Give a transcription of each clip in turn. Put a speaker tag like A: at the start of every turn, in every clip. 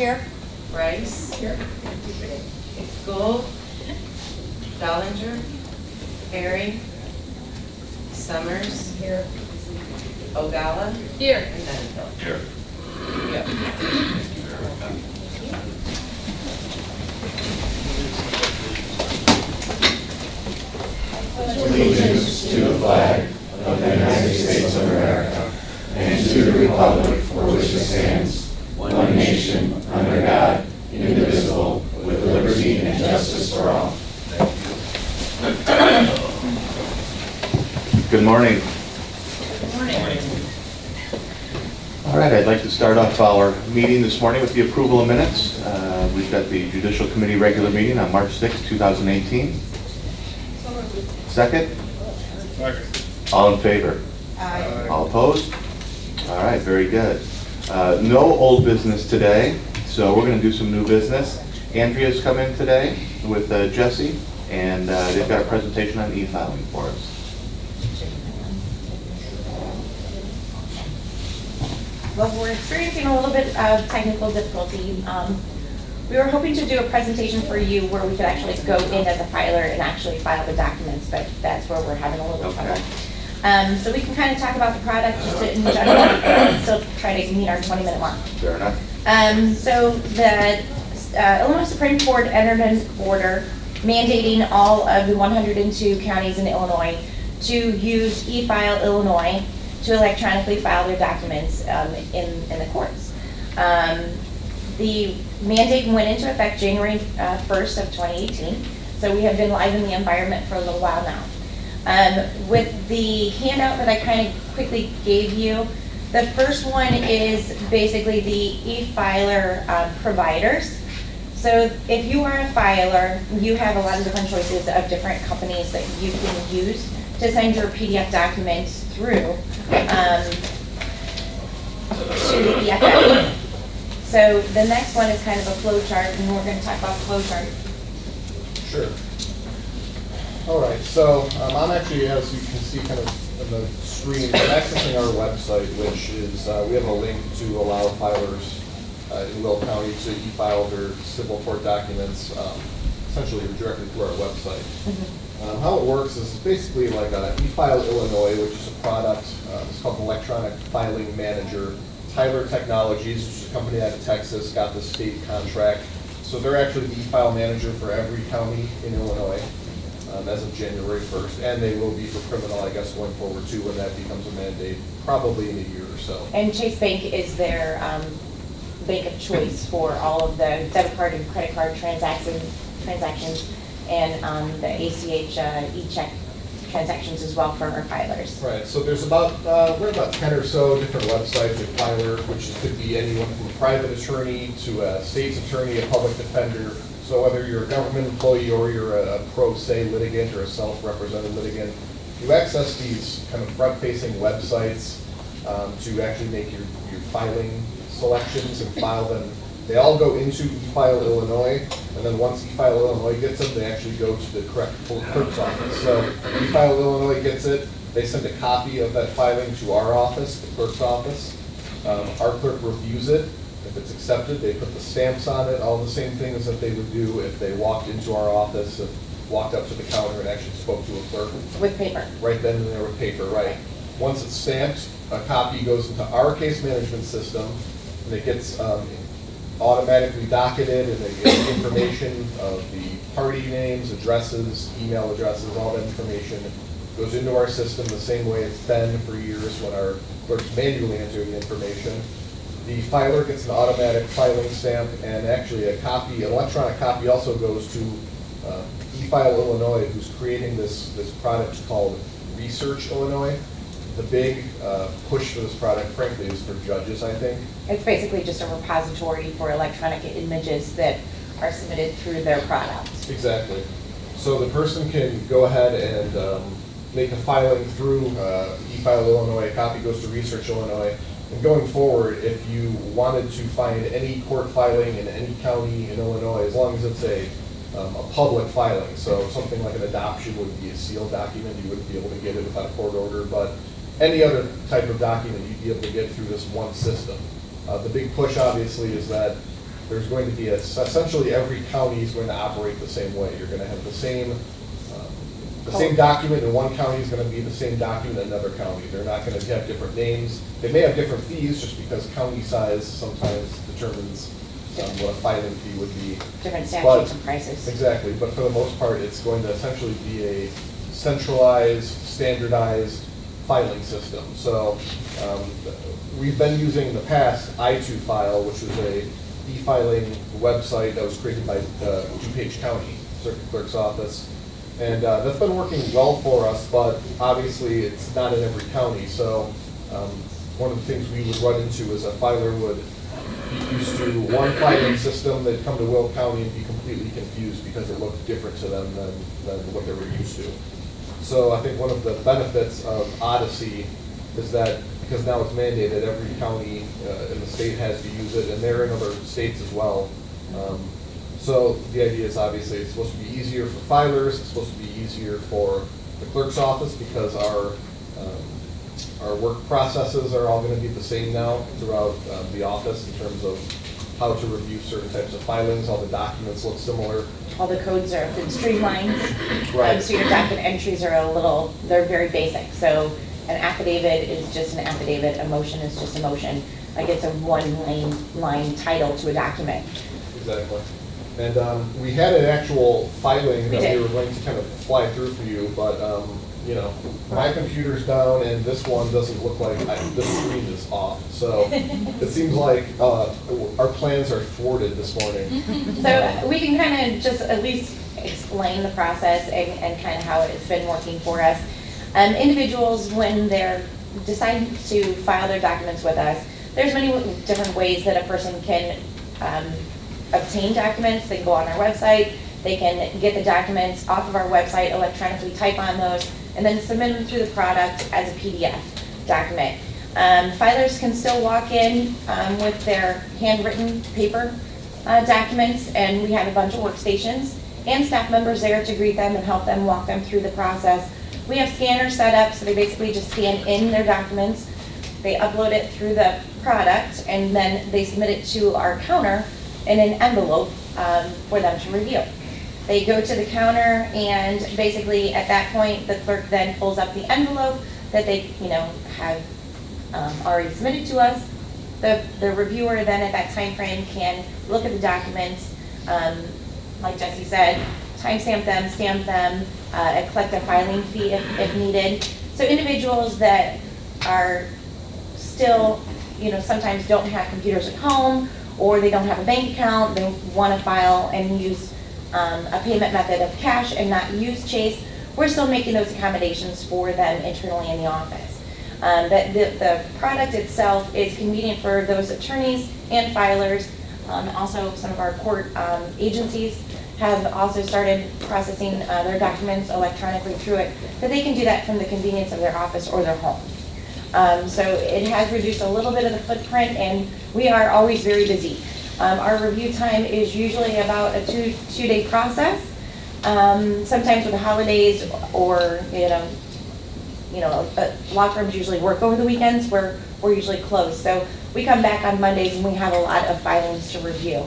A: Here.
B: Rice.
A: Here.
B: Gould. Dollinger. Perry. Summers.
A: Here.
B: Ogalla.
A: Here.
B: And Benfield.
C: Here.
B: Yep.
D: Allegiance to the flag of the United States of America and to the republic for which it stands, one nation, under God, indivisible, with liberty and justice for all.
C: Good morning.
A: Good morning.
C: All right, I'd like to start off our meeting this morning with the approval of minutes. We've got the Judicial Committee regular meeting on March 6, 2018. Second? All in favor?
A: Aye.
C: All opposed? All right, very good. No old business today, so we're going to do some new business. Andrea's come in today with Jesse, and they've got a presentation on e-filing for us.
E: Well, we're experiencing a little bit of technical difficulty. We were hoping to do a presentation for you where we could actually go in as a filer and actually file the documents, but that's where we're having a little trouble. So we can kind of talk about the product just in general, and still try to meet our 20-minute mark.
C: Fair enough.
E: So the Illinois Supreme Court entered an order mandating all of the 102 counties in Illinois to use eFile Illinois to electronically file their documents in the courts. The mandate went into effect January 1st of 2018, so we have been live in the environment for a little while now. With the handout that I kind of quickly gave you, the first one is basically the e-filer providers. So if you are a filer, you have a lot of different choices of different companies that you can use to send your PDF documents through to the EFF. So the next one is kind of a flow chart, and we're going to talk about the flow chart.
F: Sure. All right, so I'm actually, as you can see kind of on the screen, I'm accessing our website, which is, we have a link to allow filers in Will County to e-file their civil court documents, essentially directly through our website. How it works is basically like eFile Illinois, which is a product, it's called an Electronic Filing Manager. Tyler Technologies, which is a company out of Texas, got the state contract. So they're actually the e-file manager for every county in Illinois as of January 1st. And they will be for criminal, I guess, going forward too, when that becomes a mandate, probably in a year or so.
E: And Chase Bank is their bank of choice for all of the debit card and credit card transactions, and the ACH e-check transactions as well for our filers.
F: Right, so there's about, we're about 10 or so different websites of filer, which could be anyone from a private attorney to a state's attorney, a public defender. So whether you're a government employee or you're a pro se litigant or a self-represented litigant, you access these kind of front-facing websites to actually make your filing selections and file them. They all go into eFile Illinois, and then once eFile Illinois gets them, they actually go to the correct clerk's office. So eFile Illinois gets it, they send a copy of that filing to our office, the clerk's office. Our clerk reviews it. If it's accepted, they put the stamps on it, all the same things that they would do if they walked into our office, walked up to the counter and actually spoke to a clerk.
E: With paper.
F: Right then and there with paper, right. Once it's stamped, a copy goes into our case management system, and it gets automatically docketed, and they get information of the party names, addresses, email addresses, all that information goes into our system the same way it's been for years when our clerks manually enter the information. The filer gets an automatic filing stamp, and actually an electronic copy also goes to eFile Illinois, who's creating this product called Research Illinois. The big push for this product, frankly, is for judges, I think.
E: It's basically just a repository for electronic images that are submitted through their product.
F: Exactly. So the person can go ahead and make a filing through eFile Illinois, a copy goes to Research Illinois, and going forward, if you wanted to find any court filing in any county in Illinois, as long as it's a public filing, so something like an adoption would be a sealed document, you wouldn't be able to get it without a court order, but any other type of document you'd be able to get through this one system. The big push, obviously, is that there's going to be essentially every county is going to operate the same way. You're going to have the same document in one county is going to be the same document in another county. They're not going to have different names. They may have different fees just because county size sometimes determines what a filing fee would be.
E: Different statutes and prices.
F: Exactly, but for the most part, it's going to essentially be a centralized, standardized filing system. So we've been using in the past i2File, which was a e-filing website that was created by DuPage County Circuit Clerk's office. And that's been working well for us, but obviously it's not in every county. So one of the things we would run into is a filer would be used to one filing system, they'd come to Will County and be completely confused because it looked different to them than what they were used to. So I think one of the benefits of Odyssey is that because now it's mandated, every county in the state has to use it, and they're in other states as well. So the idea is obviously it's supposed to be easier for filers, it's supposed to be easier for the clerk's office because our work processes are all going to be the same now throughout the office in terms of how to review certain types of filings, all the documents look similar.
E: All the codes are been streamlined.
F: Right.
E: So your document entries are they're very basic. So an affidavit is just an affidavit, a motion is just a motion. Like it's a one-line title to a document.
F: Exactly. And we had an actual filing
E: We
F: that
E: did.
F: we were going to kind of fly through for you, but you know, my computer's down and this one doesn't look like, this screen is off. So it seems like our plans are thwarted this morning.
E: So we can kind of just at least explain the process and kind of how it's been working for us. Individuals, when they're deciding to file their documents with us, there's many different ways that a person can obtain documents. They can go on our website, they can get the documents off of our website, electronically type on those, and then submit them through the product as a PDF document. Filers can still walk in with their handwritten paper documents, and we have a bunch of workstations and staff members there to greet them and help them walk them through the process. We have scanners set up, so they basically just scan in their documents, they upload it through the product, and then they submit it to our counter in an envelope for them to review. They go to the counter, and basically at that point, the clerk then pulls up the envelope that they, have already submitted to us. The reviewer then at that time frame can look at the documents, like Jesse said, timestamp them, stamp them, collect a filing fee if needed. So individuals that are still, sometimes don't have computers at home, or they don't have a bank account, they want to file and use a payment method of cash and not use Chase, we're still making those accommodations for them internally in the office. The product itself is convenient for those attorneys and filers. Also, some of our court agencies have also started processing their documents electronically through it, but they can do that from the convenience of their office or their home. So it has reduced a little bit of the footprint, and we are always very busy. Our review time is usually about a two-day process. Sometimes with the holidays or, law firms usually work over the weekends where we're usually closed. So we come back on Mondays and we have a lot of filings to review.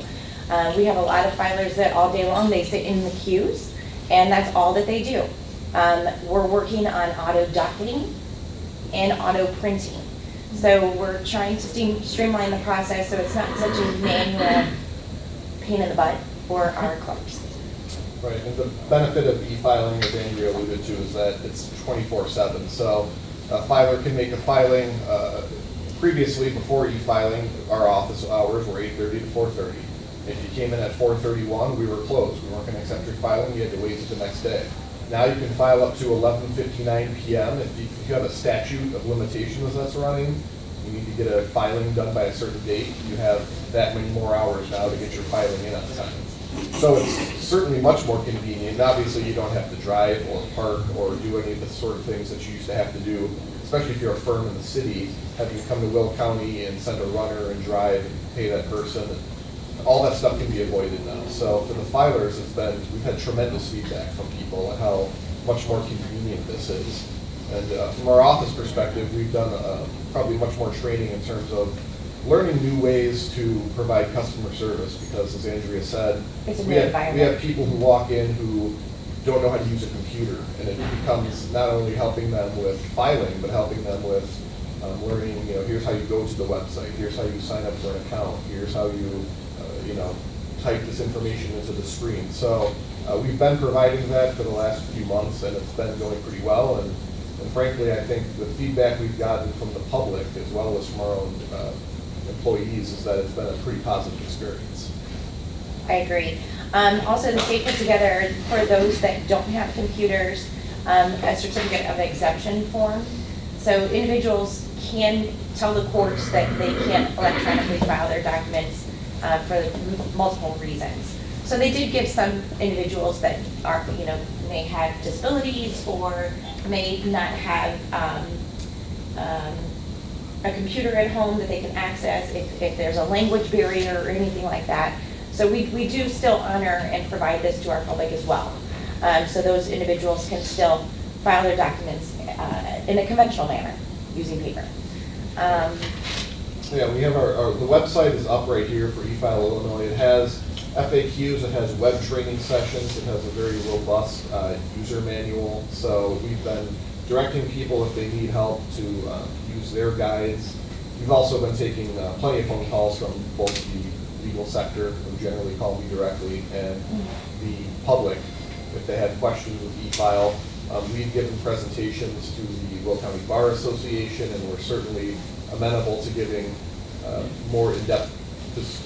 E: We have a lot of filers that all day long, they sit in the queues, and that's all that they do. We're working on auto docketing and auto printing. So we're trying to streamline the process so it's not such a manual pain in the butt for our clerks.
F: Right, and the benefit of e-filing, as Andrea alluded to, is that it's 24/7. So a filer can make a filing. Previously, before e-filing, our office hours were 8:30 to 4:30. If you came in at 4:31, we were closed. We weren't going to accept your filing. You had to wait until the next day. Now you can file up to 11:59 p.m. If you have a statute of limitations that's running, you need to get a filing done by a certain date. You have that many more hours now to get your filing in on time. So it's certainly much more convenient. Obviously, you don't have to drive or park or do any of the sort of things that you used to have to do, especially if you're a firm in the city, having to come to Will County and send a runner and drive and pay that person. All that stuff can be avoided now. So for the filers, we've had tremendous feedback from people on how much more convenient this is. And from our office perspective, we've done probably much more training in terms of learning new ways to provide customer service, because as Andrea said,
E: It's a new
F: we have
E: environment.
F: people who walk in who don't know how to use a computer, and it becomes not only helping them with filing, but helping them with learning, here's how you go to the website, here's how you sign up for an account, here's how you, type this information into the screen. So we've been providing that for the last few months, and it's been going pretty well. And frankly, I think the feedback we've gotten from the public, as well as from our own employees, is that it's been a pretty positive experience.
E: I agree. Also, the state put together, for those that don't have computers, a certificate of exemption form. So individuals can tell the courts that they can't electronically file their documents for multiple reasons. So they did give some individuals that are, may have disabilities or may not have a computer at home that they can access if there's a language barrier or anything like that. So we do still honor and provide this to our public as well. So those individuals can still file their documents in a conventional manner using paper.
F: Yeah, we have the website is up right here for eFile Illinois. It has FAQs, it has web training sessions, it has a very robust user manual. So we've been directing people if they need help to use their guides. We've also been taking plenty of phone calls from both the legal sector, who generally call me directly, and the public if they had questions with eFile. We've given presentations to the Will County Bar Association, and we're certainly amenable to giving more in-depth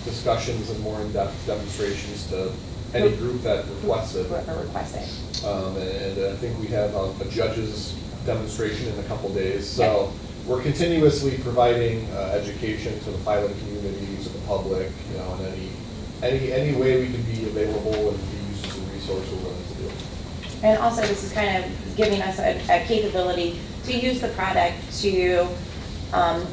F: discussions and more in-depth demonstrations to any group that requests it. And I think we have a judge's demonstration in a couple days. So we're continuously providing education to the filing community, to the public, and any way we can be available and be used as a resource, we're willing to do it.
E: And also, this is kind of giving us a capability to use the product to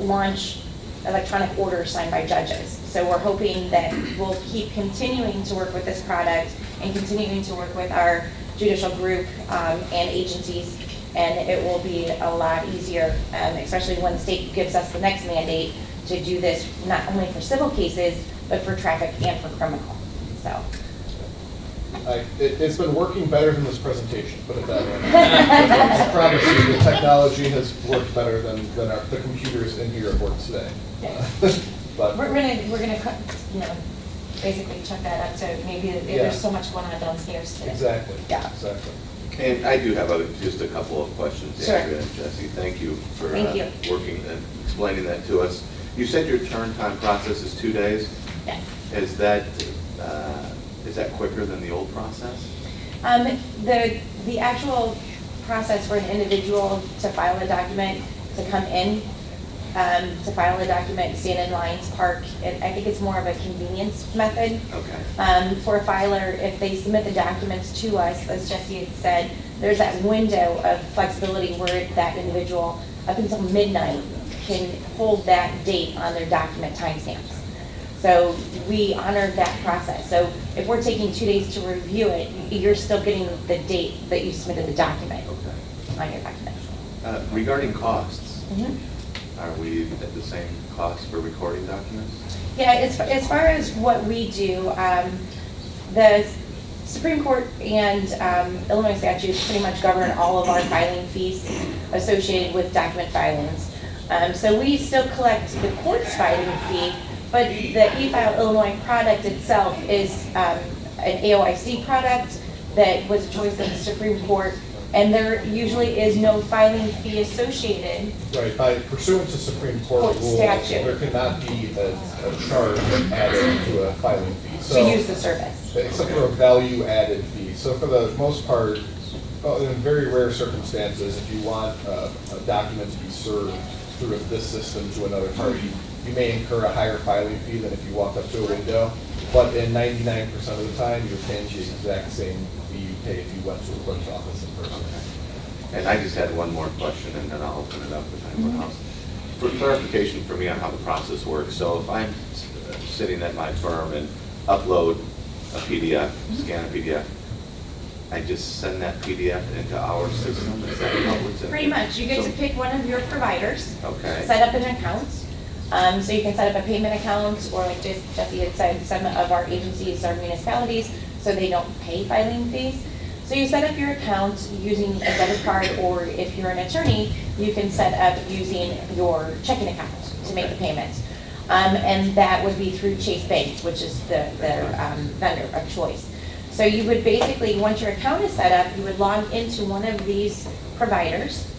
E: launch electronic orders signed by judges. So we're hoping that we'll keep continuing to work with this product and continuing to work with our judicial group and agencies, and it will be a lot easier, especially when the state gives us the next mandate to do this not only for civil cases, but for traffic and for criminal. So.
F: It's been working better than this presentation, put it that way. I promise you, the technology has worked better than the computers in here have worked today. But
E: we're gonna basically check that up. So maybe there's so much going on downstairs today.
F: Exactly.
E: Yeah.
F: Exactly.
C: And I do have just a couple of questions,
E: Sure.
C: Andrea and Jesse. Thank you for
E: Thank you.
C: working and explaining that to us. You said your turn time process is 2 days.
E: Yes.
C: Is that quicker than the old process?
E: The actual process for an individual to file a document, to come in, to file a document, stand in lines, park, I think it's more of a convenience method.
C: Okay.
E: For a filer, if they submit the documents to us, as Jesse had said, there's that window of flexibility where that individual, up until midnight, can hold that date on their document timestamps. So we honored that process. So if we're taking 2 days to review it, you're still getting the date that you submitted the document on your document.
C: Regarding costs,
E: Mhm.
C: are we at the same cost for recording documents?
E: Yeah, as far as what we do, the Supreme Court and Illinois statutes pretty much govern all of our filing fees associated with document filings. So we still collect the court's filing fee, but the eFile Illinois product itself is an AOIC product that was a choice of the Supreme Court, and there usually is no filing fee associated.
F: Right, by pursuant to Supreme Court rules,
E: statute.
F: there cannot be a charge added to a filing fee.
E: To use the service.
F: Except for a value-added fee. So for the most part, in very rare circumstances, if you want a document to be served through this system to another party, you may incur a higher filing fee than if you walk up to a window. But in 99% of the time, you're paying the exact same fee you pay if you went to a clerk's office in person.
C: And I just had one more question, and then I'll open it up if anyone else. For clarification for me on how the process works, so if I'm sitting at my firm and upload a PDF, scan a PDF, I just send that PDF into our system? Is that how it's in?
E: Pretty much. You get to
C: So-
E: pick one of your providers.
C: Okay.
E: Set up an account. So you can set up a payment account, or like Jesse had said, some of our agencies are municipalities, so they don't pay filing fees. So you set up your account using a debit card, or if you're an attorney, you can set up using your checking account to make the payments. And that would be through Chase Bank, which is the vendor of choice. So you would basically, once your account is set up, you would log into one of these providers,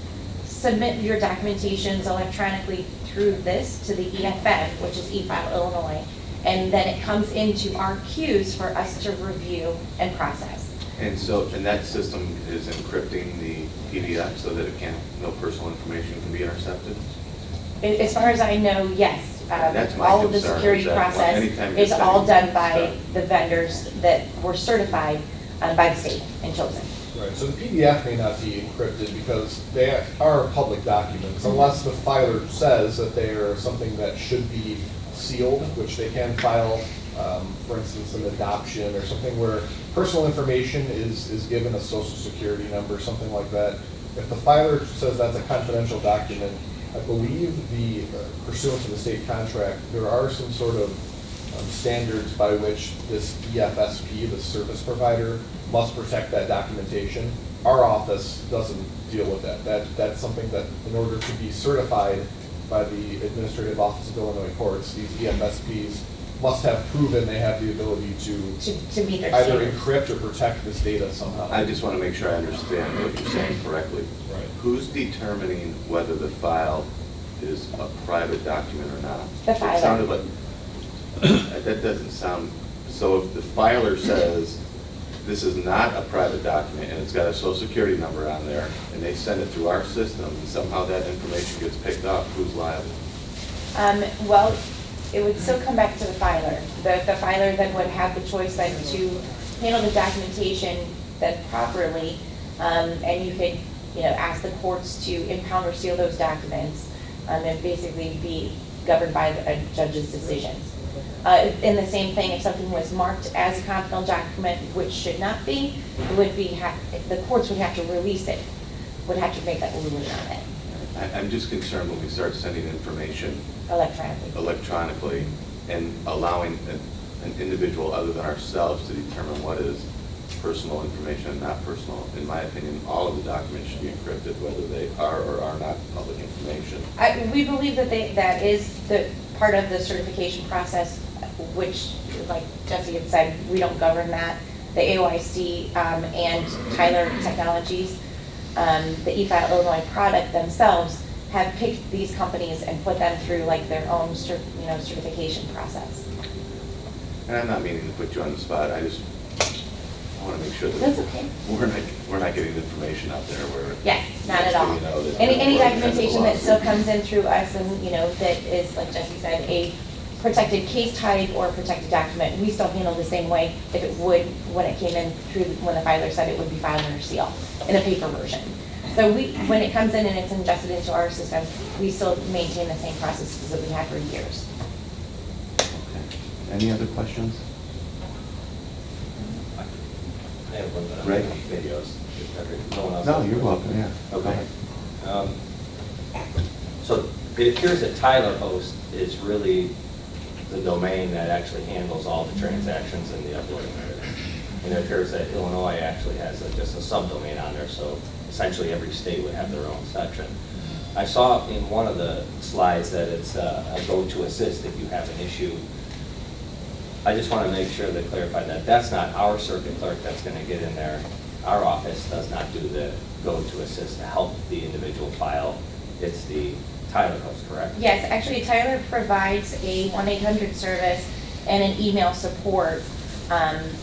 E: submit your documentations electronically through this to the EFN, which is eFile Illinois, and then it comes into our queues for us to review and process.
C: And so, and that system is encrypting the PDF so that it can't, no personal information can be intercepted?
E: As far as I know, yes.
C: That's my
E: All of the
C: concern,
E: security
C: is that
E: process
C: anytime you're
E: is all
C: sending
E: done by
C: stuff.
E: the vendors that were certified by the state and chosen.
F: Right, so the PDF may not be encrypted because they are public documents, unless the filer says that they are something that should be sealed, which they can file, for instance, an adoption or something where personal information is given, a social security number, something like that. If the filer says that's a confidential document, I believe pursuant to the state contract, there are some sort of standards by which this EFSP, the service provider, must protect that documentation. Our office doesn't deal with that. That's something that, in order to be certified by the Administrative Office of Illinois Courts, these EFSPs must have proven they have the ability to
E: meet their
F: either
E: standards.
F: encrypt or protect this data somehow.
C: I just want to make sure I understand what you're saying correctly.
F: Right.
C: Who's determining whether the file is a private document or not?
E: The
C: It
E: filer.
C: sounded like, that doesn't sound, so if the filer says this is not a private document and it's got a social security number on there, and they send it through our system, and somehow that information gets picked up, who's liable?
E: Well, it would still come back to the filer. The filer then would have the choice then to handle the documentation then properly, and you could, ask the courts to impound or seal those documents, and basically be governed by a judge's decisions. In the same thing, if something was marked as a confidential document, which should not be, it would be, the courts would have to release it, would have to make that ruling on it
C: I'm just concerned when we start sending information
E: electronically.
C: and allowing an individual other than ourselves to determine what is personal information and not personal. In my opinion, all of the documents should be encrypted, whether they are or are not public information.
E: We believe that that is the part of the certification process, which, like Jesse had said, we don't govern that. The AOIC and Tyler Technologies, the eFile Illinois product themselves, have picked these companies and put them through like their own certification process.
C: And I'm not meaning to put you on the spot, I want to make sure that
E: That's okay.
C: we're not getting information out there where.
E: Yes, not at all.
C: that
E: Any
C: we're at the end of the
E: documentation that still
C: lawsuit.
E: comes in through us and, that is, like Jesse said, a protected case type or protected document, we still handle the same way if it would when it came in through, when the filer said it would be filed under seal in a paper version. So when it comes in and it's ingested into our system, we still maintain the same processes that we had for years.
C: Okay. Any other questions?
G: I have one, but I'm
C: Ray?
G: not videos. If no one else
C: No,
G: has
C: you're
G: one.
C: welcome, yeah. Go
G: Okay.
C: ahead.
G: So it appears that Tyler Host is really the domain that actually handles all the transactions in the uploading area. And it appears that Illinois actually has just a subdomain on there, so essentially every state would have their own section. I saw in one of the slides that it's a go-to assist if you have an issue. I just want to make sure to clarify that that's not our circuit clerk that's going to get in there. Our office does not do the go-to assist to help the individual file. It's the Tyler Host, correct?
E: Yes, actually Tyler provides a 1-800 service and an email support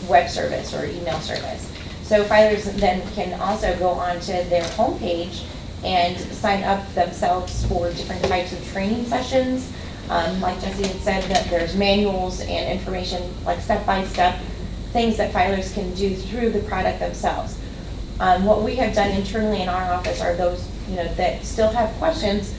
E: web service or email service. So filers then can also go onto their homepage and sign up themselves for different types of training sessions. Like Jesse had said, that there's manuals and information, like step-by-step things that filers can do through the product themselves. What we have done internally in our office are those, that still have questions,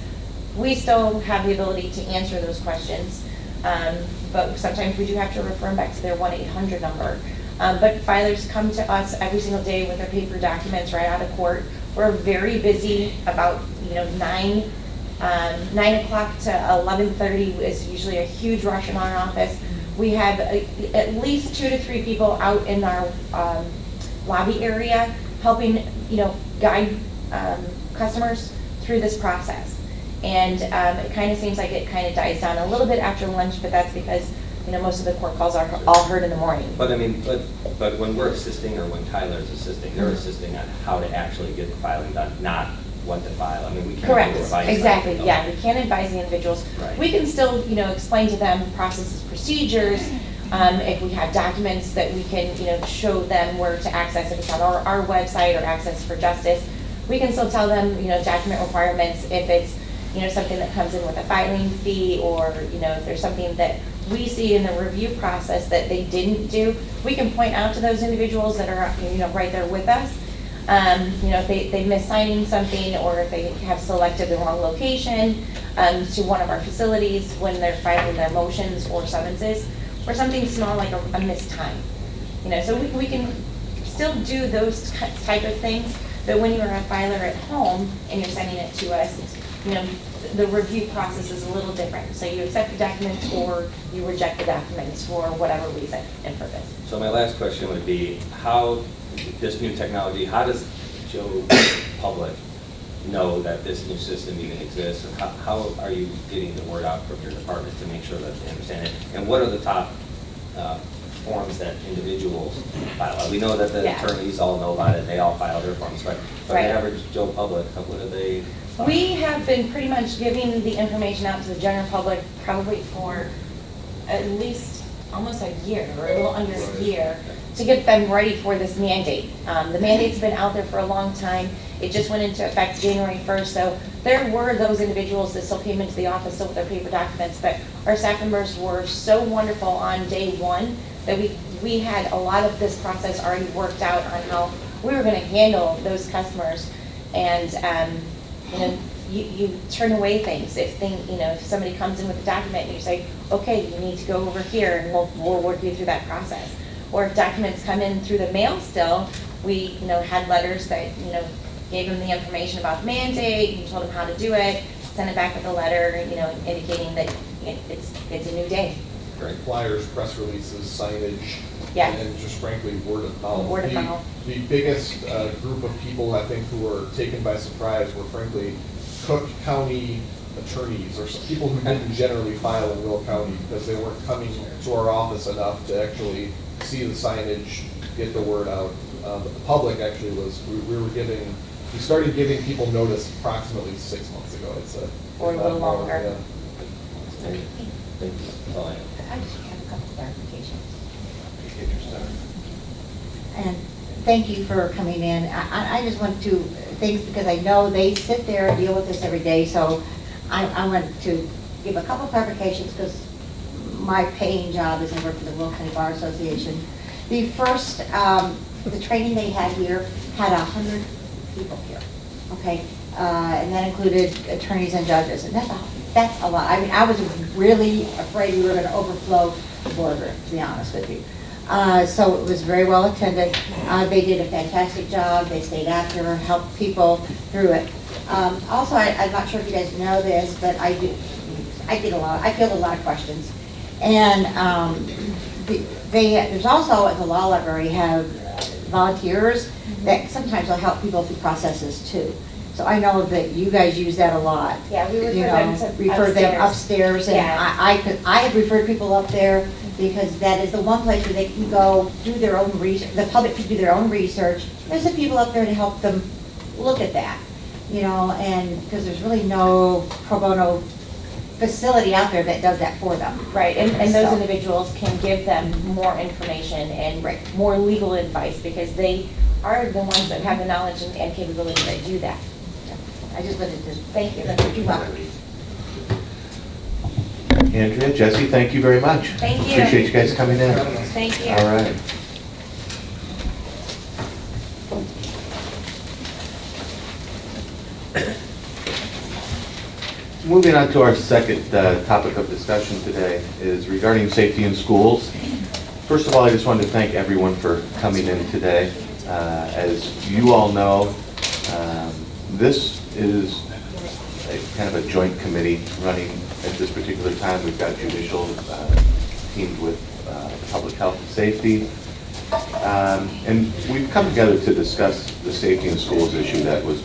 E: we still have the ability to answer those questions. But sometimes we do have to refer them back to their 1-800 number. But filers come to us every single day with their paper documents right out of court. We're very busy, about 9 9 o'clock to 11:30 is usually a huge rush in our office. We have at least 2 to 3 people out in our lobby area helping, guide customers through this process. And it kind of seems like it kind of dies down a little bit after lunch, but that's because, most of the court calls are all heard in the morning.
G: But I mean, but when we're assisting or when Tyler's assisting, they're assisting on how to actually get the filing done, not what to file. I mean, we can't.
E: Correct,
G: advise
E: exactly,
G: them.
E: yeah, we can't advise the individuals.
G: Right.
E: We can still, explain to them processes, procedures, if we have documents that we can, show them where to access, if it's on our website or Access for Justice. We can still tell them, document requirements, if it's, something that comes in with a filing fee, or, if there's something that we see in the review process that they didn't do, we can point out to those individuals that are, right there with us. If they miss signing something, or if they have selected the wrong location to one of our facilities when they're filing their motions or summonses, or something small like a missed time. So we can still do those type of things, but when you're a filer at home and you're sending it to us, the review process is a little different. So you accept the documents or you reject the documents for whatever reason and purpose.
G: So my last question would be, how, this new technology, how does Joe Public know that this new system even exists? And how are you getting the word out from your department to make sure that they understand it? And what are the top forms that individuals file? We know that the
E: Yeah.
G: attorneys all know about it, they all file their forms, but for the
E: Right.
G: average Joe Public, what do they?
E: We have been pretty much giving the information out to the general public probably for at least almost a year, or a little under a year, to get them ready for this mandate. The mandate's been out there for a long time. It just went into effect January 1st, so there were those individuals that still came into the office still with their paper documents, but our staff members were so wonderful on day one that we had a lot of this process already worked out on how we were going to handle those customers. And you turn away things if somebody comes in with a document and you say, okay, you need to go over here, and we'll work you through that process. Or if documents come in through the mail still, we had letters that gave them the information about the mandate, you told them how to do it, send it back with a letter, indicating that it's a new day.
G: Great.
F: Flyers, press releases, signage.
E: Yes.
F: And just frankly, word of mouth.
E: Word of mouth.
F: The biggest group of people, I think, who were taken by surprise were frankly Cook County attorneys, or some people who didn't generally file in Will County because they weren't coming to our office enough to actually see the signage, get the word out. But the public actually we started giving people notice approximately 6 months ago.
E: Or a little longer.
F: Yeah.
G: Thank you. That's all I have.
H: I just have a couple clarifications.
C: Get your start.
H: And thank you for coming in. I just want to, things, because I know they sit there and deal with this every day, so I want to give a couple clarifications, because my paying job is I work for the Will County Bar Association. The first, the training they had here had 100 people here, okay? And that included attorneys and judges, and that's a lot. I mean, I was really afraid we were going to overflow the boardroom, to be honest with you. So it was very well attended. They did a fantastic job. They stayed after, helped people through it. Also, I'm not sure if you guys know this, but I field a lot of questions. And there's also, at the law library, have volunteers that sometimes will help people through processes too. So I know that you guys use that a lot.
E: Yeah, we
H: You
E: refer them
H: them upstairs, and
E: Yeah.
H: I have referred people up there because that is the one place where they can go do their own research, the public can do their own research. There's some people up there to help them look at that, and because there's really no pro bono facility out there that does that for them.
E: Right, and those
H: So-
E: individuals can give them more information and more legal advice, because they are the ones that have the knowledge and capability to do that.
H: I just wanted to,
E: Thank you.
H: you're welcome.
C: Andrea, Jesse, thank you very much.
E: Thank you.
C: Appreciate you guys coming in.
E: Thank you.
C: All right. Moving on to our second topic of discussion today is regarding safety in schools. First of all, I just wanted to thank everyone for coming in today. As you all know, this is kind of a joint committee running at this particular time. We've got Judicial teamed with Public Health and Safety. And we've come together to discuss the safety in schools issue that was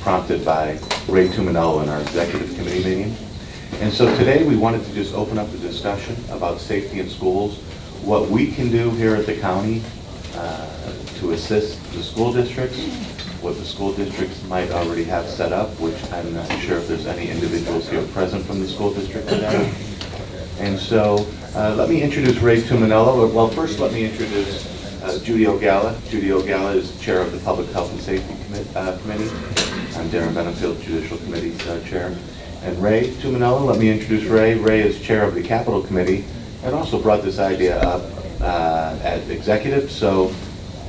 C: prompted by Ray Tuminello in our executive committee meeting. And so today we wanted to just open up the discussion about safety in schools, what we can do here at the county to assist the school districts, what the school districts might already have set up, which I'm not sure if there's any individuals here present from the school district today. And so let me introduce Ray Tuminello. Well, first let me introduce Judy O'Gala. Judy O'Gala is chair of the Public Health and Safety Committee. I'm Darren Benefield, Judicial Committee chair. And Ray Tuminello, let me introduce Ray. Ray is chair of the Capital Committee and also brought this idea up at executive. So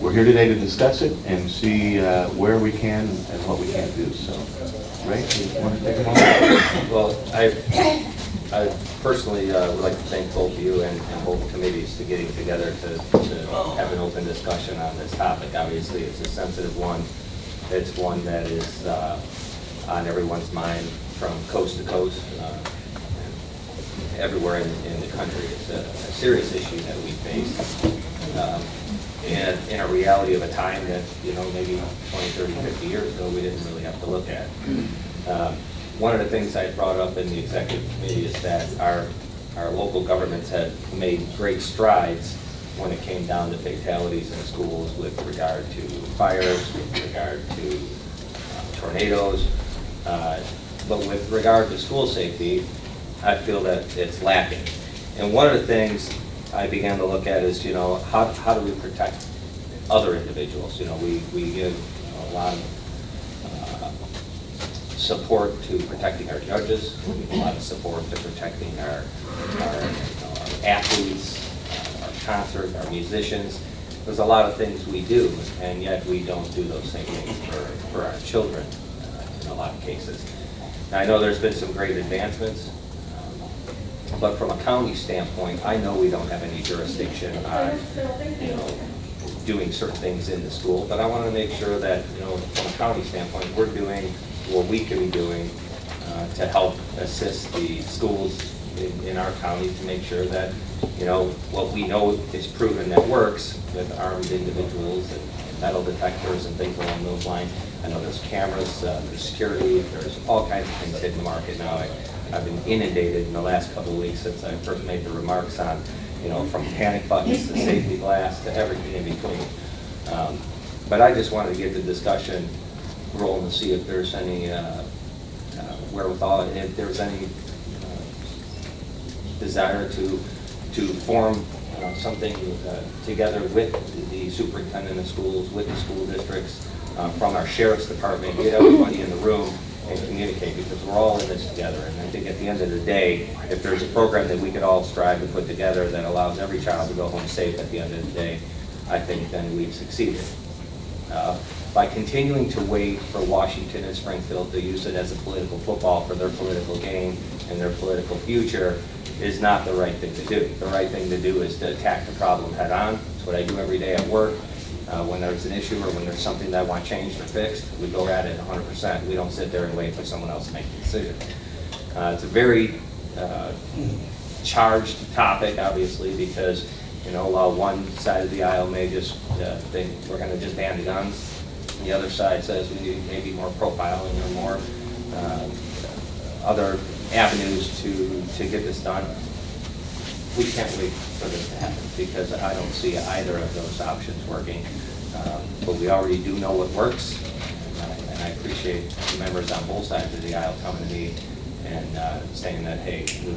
C: we're here today to discuss it and see where we can and what we can't do. So, Ray, you want to take a moment?
G: Well, I personally would like to thank both you and both committees to getting together to have an open discussion on this topic. Obviously, it's a sensitive one. It's one that is on everyone's mind from coast to coast, everywhere in the country. It's a serious issue that we face. And in a reality of a time that, maybe 20, 30, 50 years ago, we didn't really have to look at. One of the things I brought up in the executive committee is that our local governments had made great strides when it came down to fatalities in schools with regard to fires, with regard to tornadoes. But with regard to school safety, I feel that it's lacking. And one of the things I began to look at is, how do we protect other individuals? We give a lot of support to protecting our judges. We give a lot of support to protecting our athletes, our concert, our musicians. There's a lot of things we do, and yet we don't do those same things for our children in a lot of cases. Now, I know there's been some great advancements, but from a county standpoint, I know we don't have any jurisdiction on, doing certain things in the school, but I want to make sure that, from a county standpoint, we're doing what we can be doing to help assist the schools in our county to make sure that, what we know is proven that works with armed individuals and metal detectors and things along those lines. I know there's cameras, there's security, there's all kinds of things hitting the market now. I've been inundated in the last couple of weeks since I first made the remarks on, from panic buttons to safety glass to everything in between. But I just wanted to get the discussion rolling to see if there's any wherewithal and if there's any desire to form something together with the superintendent of schools, with the school districts, from our sheriff's department, get everybody in the room and communicate, because we're all in this together. And I think at the end of the day, if there's a program that we could all strive to put together that allows every child to go home safe at the end of the day, I think then we've succeeded. By continuing to wait for Washington and Springfield to use it as a political football for their political gain and their political future is not the right thing to do. The right thing to do is to attack the problem head on. It's what I do every day at work. When there's an issue or when there's something that I want changed or fixed, we go at it 100%. We don't sit there and wait for someone else to make the decision. It's a very charged topic, obviously, because while one side of the aisle may just think we're going to just ban the guns, the other side says we need maybe more profiling or more other avenues to get this done. We can't wait for this to happen because I don't see either of those options working. But we already do know what works, and I appreciate the members on both sides of the aisle coming to me and saying that, hey, we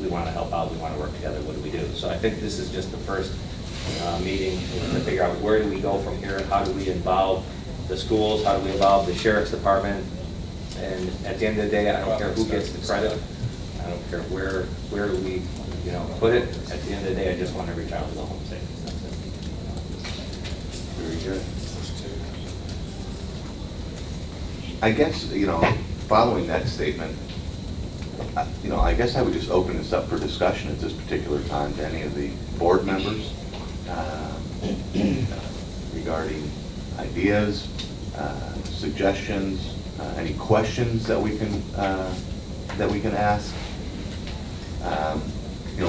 G: want to help out, we want to work together, what do we do? So I think this is just the first meeting to figure out where do we go from here, how do we involve the schools, how do we involve the sheriff's department, and at the end of the day, I don't care who gets the credit, I don't care where we put it. At the end of the day, I just want every child to go home safe. That's it.
C: Very good. I guess, following that statement, I guess I would just open this up for discussion at this particular time to any of the board members regarding ideas, suggestions, any questions that we can ask.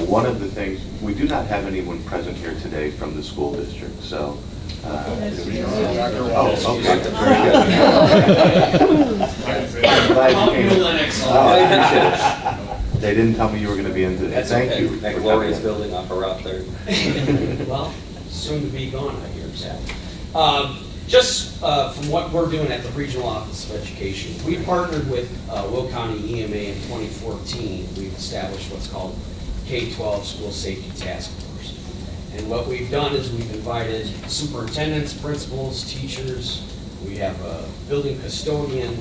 C: One of the things, we do not have anyone present here today from the school district, so. Oh, okay, very good. I'm glad you came. Oh, I appreciate it. They didn't tell me you were going to be in today.
G: That's
C: Thank
G: okay.
C: you.
G: That glorious building off of Route 30.
I: Well, soon to be gone, I hear. So. Just from what we're doing at the Regional Office of Education, we partnered with Will County EMA in 2014. We've established what's called K-12 School Safety Task Force. And what we've done is we've invited superintendents, principals, teachers, we have a building custodian,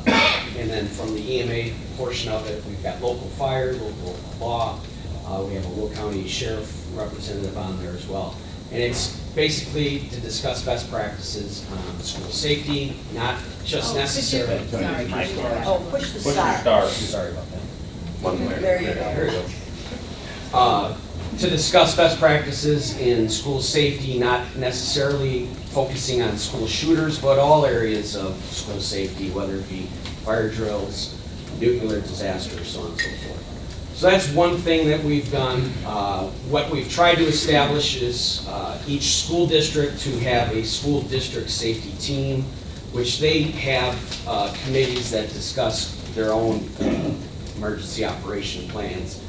I: and then from the EMA portion of it, we've got local fire, local law, we have a Will County Sheriff representative on there as well. And it's basically to discuss best practices on school safety, not just necessarily.
H: Oh, push the star.
G: Sorry about that.
C: One minute.
B: There you go.
G: There you go.
I: To discuss best practices in school safety, not necessarily focusing on school shooters, but all areas of school safety, whether it be fire drills, nuclear disasters, so on and so forth. So that's one thing that we've done. What we've tried to establish is each school district to have a school district safety team, which they have committees that discuss their own emergency operation plans.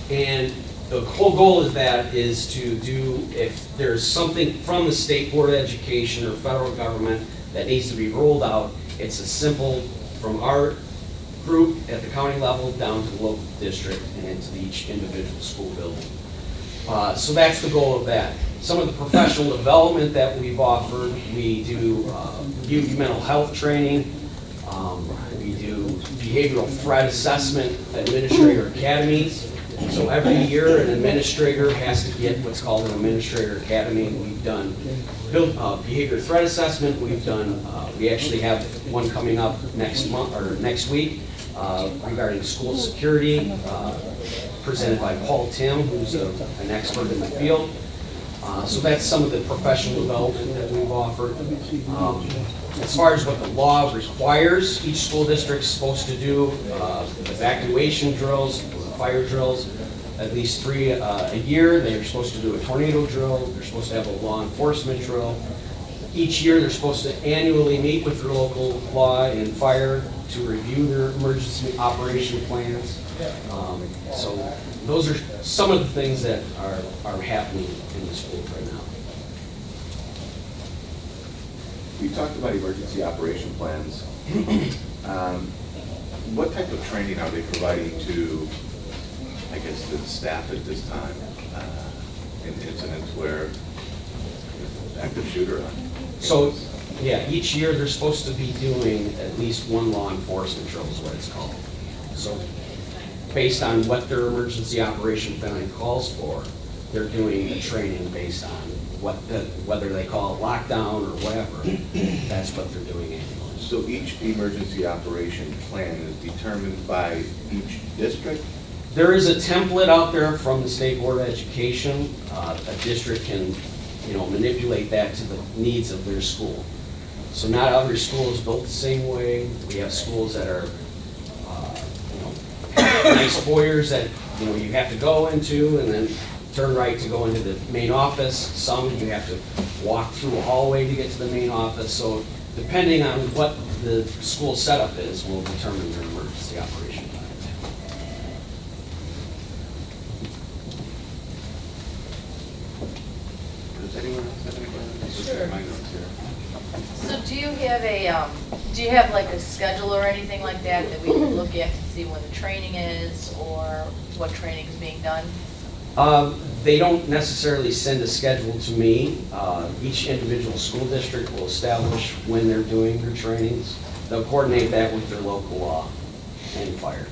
I: And the whole goal of that is to do, if there's something from the State Board of Education or federal government that needs to be rolled out, it's a simple, from our group at the county level down to the local district and into each individual school building. So that's the goal of that. Some of the professional development that we've offered, we do youth mental health training, we do behavioral threat assessment administrator academies. So every year an administrator has to get what's called an administrator academy. We've done behavior threat assessment. We've done, we actually have one coming up next month or next week regarding school security, presented by Paul Tim, who's an expert in the field. So that's some of the professional development that we've offered. As far as what the law requires, each school district's supposed to do evacuation drills, fire drills, at least 3 a year. They're supposed to do a tornado drill. They're supposed to have a law enforcement drill. Each year, they're supposed to annually meet with their local law and fire to review their emergency operation plans. So those are some of the things that are happening in the school right now.
C: You talked about emergency operation plans. What type of training are they providing to, I guess, the staff at this time in incidents where there's an active shooter on?
I: So, yeah, each year they're supposed to be doing at least one law enforcement drill is what it's called. So, based on what their emergency operation plan calls for, they're doing the training based on whether they call it lockdown or whatever. That's what they're doing annually.
C: So each emergency operation plan is determined by each district?
I: There is a template out there from the State Board of Education. A district can, manipulate that to the needs of their school. So not every school is built the same way. We have schools that are, nice foyers that, you have to go into and then turn right to go into the main office. Some you have to walk through a hallway to get to the main office. So depending on what the school setup is, will determine their emergency operation plan.
C: Does anyone else have any questions?
A: Sure.
C: My notes here.
A: So do you have like a schedule or anything like that that we can look at to see when the training is or what training is being done?
I: They don't necessarily send a schedule to me. Each individual school district will establish when they're doing their trainings. They'll coordinate that with their local law and fire.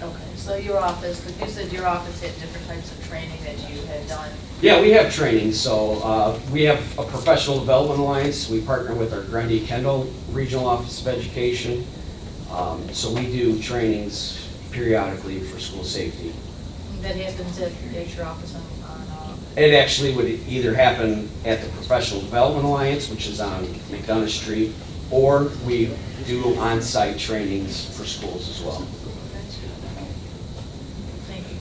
A: Okay, so your office, because you said your office had different types of training that you had done.
I: Yeah, we have training. So we have a professional development alliance. We partner with our Grundy Kendall Regional Office of Education. So we do trainings periodically for school safety.
A: That happens at your office on
I: It actually would either happen at the Professional Development Alliance, which is on McDonough Street, or we do on-site trainings for schools as well.
A: Thank you.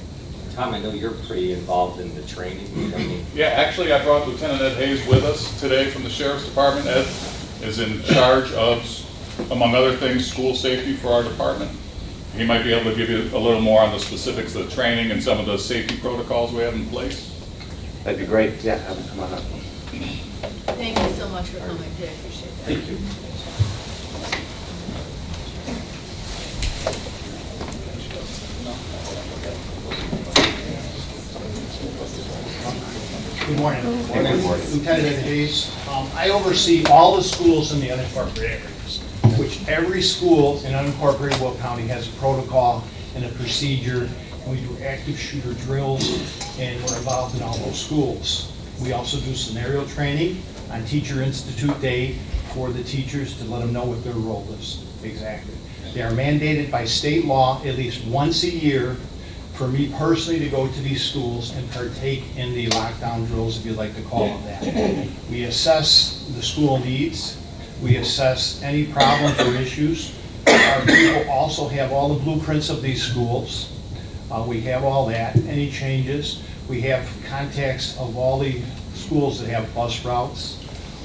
G: Tom, I know you're pretty involved in the training. I mean,
J: Yeah, actually, I brought Lieutenant Ed Hayes with us today from the Sheriff's Department. Ed is in charge of, among other things, school safety for our department. He might be able to give you a little more on the specifics of the training and some of the safety protocols we have in place.
C: That'd be great. Yeah, have them come on up.
A: Thank you so much for coming, I appreciate that.
G: Thank you.
K: Good morning.
C: Good morning.
K: Lieutenant Ed Hayes. I oversee all the schools in the unincorporated areas, which every school in unincorporated Will County has a protocol and a procedure. And we do active shooter drills, and we're involved in all those schools. We also do scenario training on Teacher Institute Day for the teachers to let them know what their role is exactly. They are mandated by state law at least once a year for me personally to go to these schools and partake in the lockdown drills, if you'd like to call them that. We assess the school needs. We assess any problems or issues. Our people also have all the blueprints of these schools. We have all that, any changes. We have contacts of all the schools that have bus routes,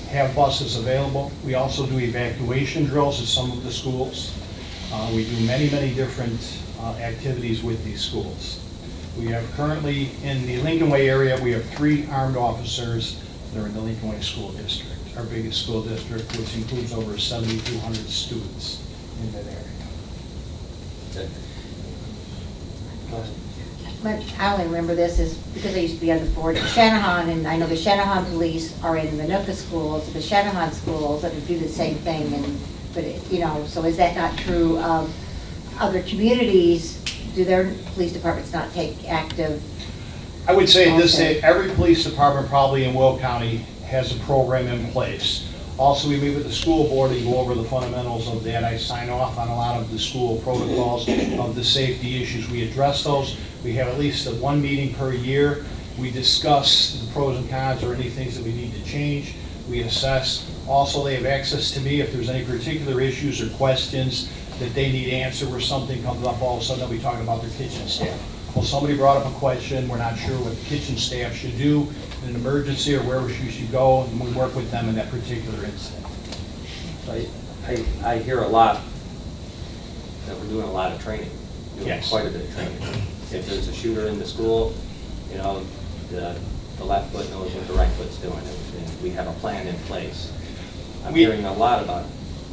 K: have buses available. We also do evacuation drills at some of the schools. We do many, many different activities with these schools. We have currently, in the Lincoln Way area, we have 3 armed officers that are in the Lincoln Way School District, our biggest school district, which includes over 7,200 students in that area.
H: But I only remember this is because I used to be on the board at Shanahan, and I know the Shanahan police are in the Manuka schools, the Shanahan schools that do the same thing, so is that not true of other communities? Do their police departments not take active?
K: I would say every police department probably in Will County has a program in place. Also, we meet with the school board and go over the fundamentals of that. I sign off on a lot of the school protocols of the safety issues. We address those. We have at least one meeting per year. We discuss the pros and cons or any things that we need to change. We assess. Also, they have access to me if there's any particular issues or questions that they need answered where something comes up. All of a sudden, they'll be talking about their kitchen staff. Well, somebody brought up a question, we're not sure what the kitchen staff should do in an emergency or where you should go, and we work with them in that particular incident.
G: I hear a lot that we're doing a lot of training, doing
K: Yes.
G: quite a bit of training. If there's a shooter in the school, the left foot knows what the right foot's doing, and we have a plan in place. I'm hearing a lot about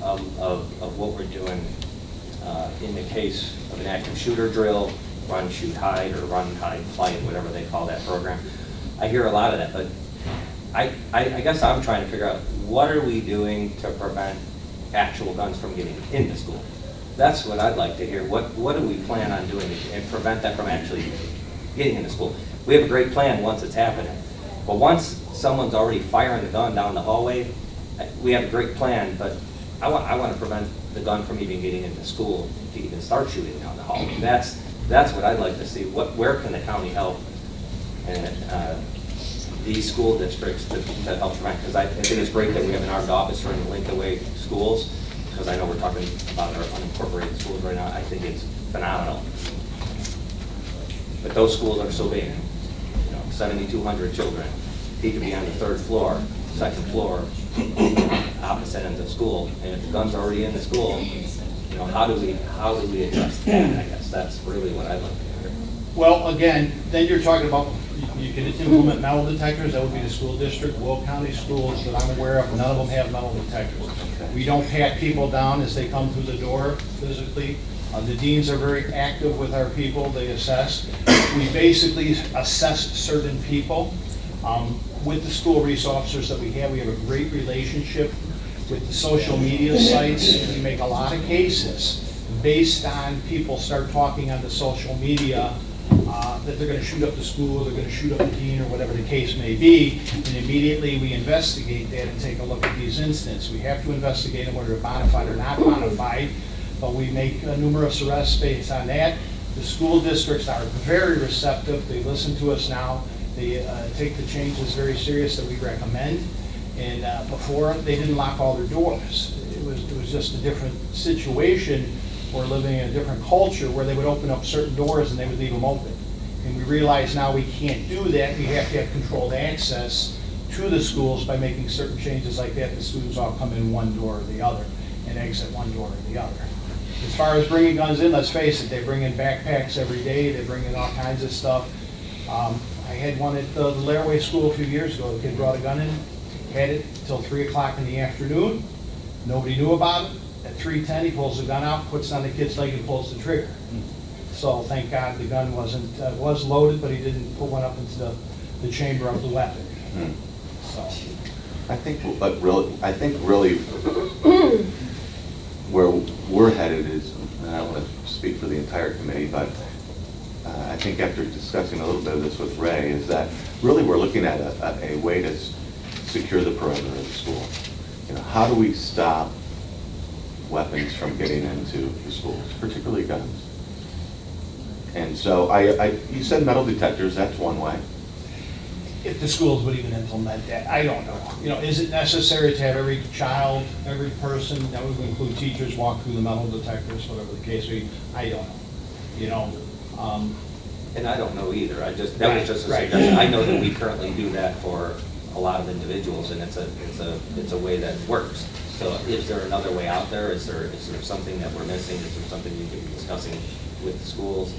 G: of what we're doing in the case of an active shooter drill, run, shoot, hide, or run, hide, fight, whatever they call that program. I hear a lot of that, but I guess I'm trying to figure out, what are we doing to prevent actual guns from getting into school? That's what I'd like to hear. What do we plan on doing and prevent that from actually getting into school? We have a great plan once it's happening, but once someone's already firing the gun down the hallway, we have a great plan, but I want to prevent the gun from even getting into school to even start shooting down the hallway. That's what I'd like to see. Where can the county help and these school districts to help prevent? Because I think it's great that we have an armed officer in the Lincoln Way schools, because I know we're talking about our unincorporated schools right now. I think it's phenomenal. But those schools are so big, 7,200 children. He could be on the 3rd floor, 2nd floor, opposite ends of school, and if the gun's already in the school, how do we address that? I guess that's really what I'd like to hear.
K: Well, again, then you're talking about, you can implement metal detectors. That would be the school district. Will County schools that I'm aware of, none of them have metal detectors. We don't pat people down as they come through the door physically. The deans are very active with our people. They assess. We basically assess certain people. With the school resource officers that we have a great relationship with the social media sites. We make a lot of cases based on people start talking on the social media that they're going to shoot up the school, they're going to shoot up the dean, or whatever the case may be, and immediately we investigate that and take a look at these incidents. We have to investigate them whether they're bona fide or not bona fide, but we make numerous arrests based on that. The school districts are very receptive. They listen to us now. They take the changes very serious that we recommend. And before, they didn't lock all their doors. it was just a different situation. We're living in a different culture where they would open up certain doors and they would leave them open. And we realize now we can't do that. We have to have controlled access to the schools by making certain changes like that. The students all come in one door or the other and exit one door or the other. As far as bringing guns in, let's face it, they bring in backpacks every day. They bring in all kinds of stuff. I had one at the Laraway School a few years ago. The kid brought a gun in, had it till 3 o'clock in the afternoon. Nobody knew about it. At 3:10, he pulls the gun out, puts it on the kid's leg and pulls the trigger. So thank God the gun was loaded, but he didn't put one up into the chamber of the weapon. So.
C: I think really where we're headed is, and I don't want to speak for the entire committee, but I think after discussing a little bit of this with Ray, is that really we're looking at a way to secure the perimeter of the school. You know, how do we stop weapons from getting into the schools, particularly guns? And so you said metal detectors, that's one way.
K: If the schools would even implement that, I don't know. You know, is it necessary to have every child, every person, that would include teachers, walk through the metal detectors, whatever the case may be? I don't know. You know,
G: And I don't know either. That was just a suggestion. I know that we currently do that for a lot of individuals, and it's a way that works. So is there another way out there? Is there something that we're missing? Is there something you could be discussing with the schools?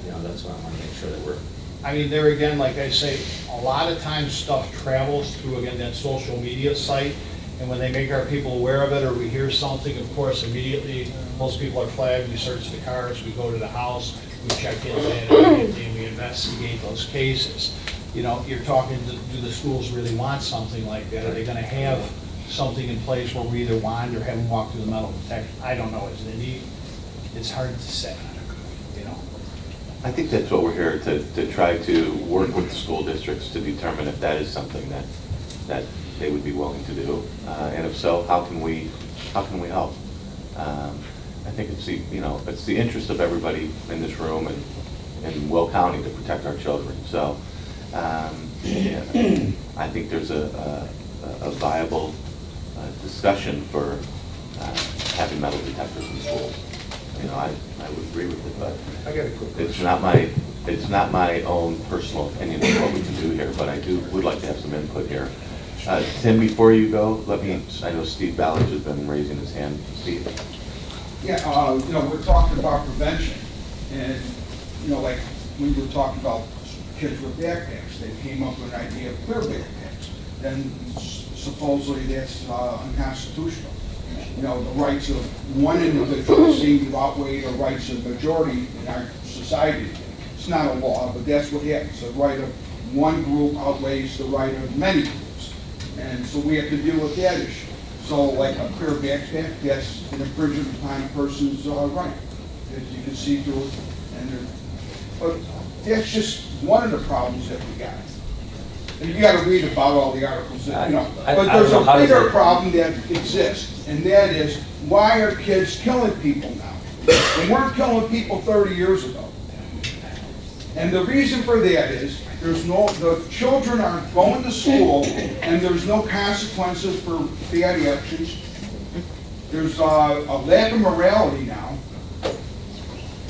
G: You know, that's what I want to make sure that we're.
K: I mean, there again, like I say, a lot of times stuff travels through, again, that social media site, and when they make our people aware of it, or we hear something, of course, immediately, most people are flagged, we search the cars, we go to the house, we check into it immediately, and we investigate those cases. You know, you're talking, do the schools really want something like that? Are they gonna have something in place where we either want or have them walk through the metal detector? I don't know, is it a need? It's hard to say, you know.
C: I think that's what we're here to try to work with the school districts to determine if that is something that they would be willing to do, and if so, how can we help? I think it's the interest of everybody in this room and in Will County to protect our children. So yeah, I think there's a viable discussion for having metal detectors in schools. You know, I would agree with it, but
F: I got a quick
C: it's not my own personal opinion of what we can do here, but I would like to have some input here. Tim, before you go, I know Steve Ballard has been raising his hand. Steve?
L: Yeah, we're talking about prevention, and, like, we were talking about kids with backpacks. They came up with an idea of clear backpacks. Then supposedly that's unconstitutional. The rights of one individual seem to outweigh the rights of the majority in our society. It's not a law, but that's what happens. The right of one group outweighs the right of many groups. And so we have to deal with that issue. So like a clear backpack, that's an infringement upon a person's right. That you can see through it. But that's just one of the problems that we got. And you got to read about all the articles, but there's a bigger problem that exists, and that is, why are kids killing people now? They weren't killing people 30 years ago. And the reason for that is, the children aren't going to school, and there's no consequences for bad actions. There's a lack of morality now.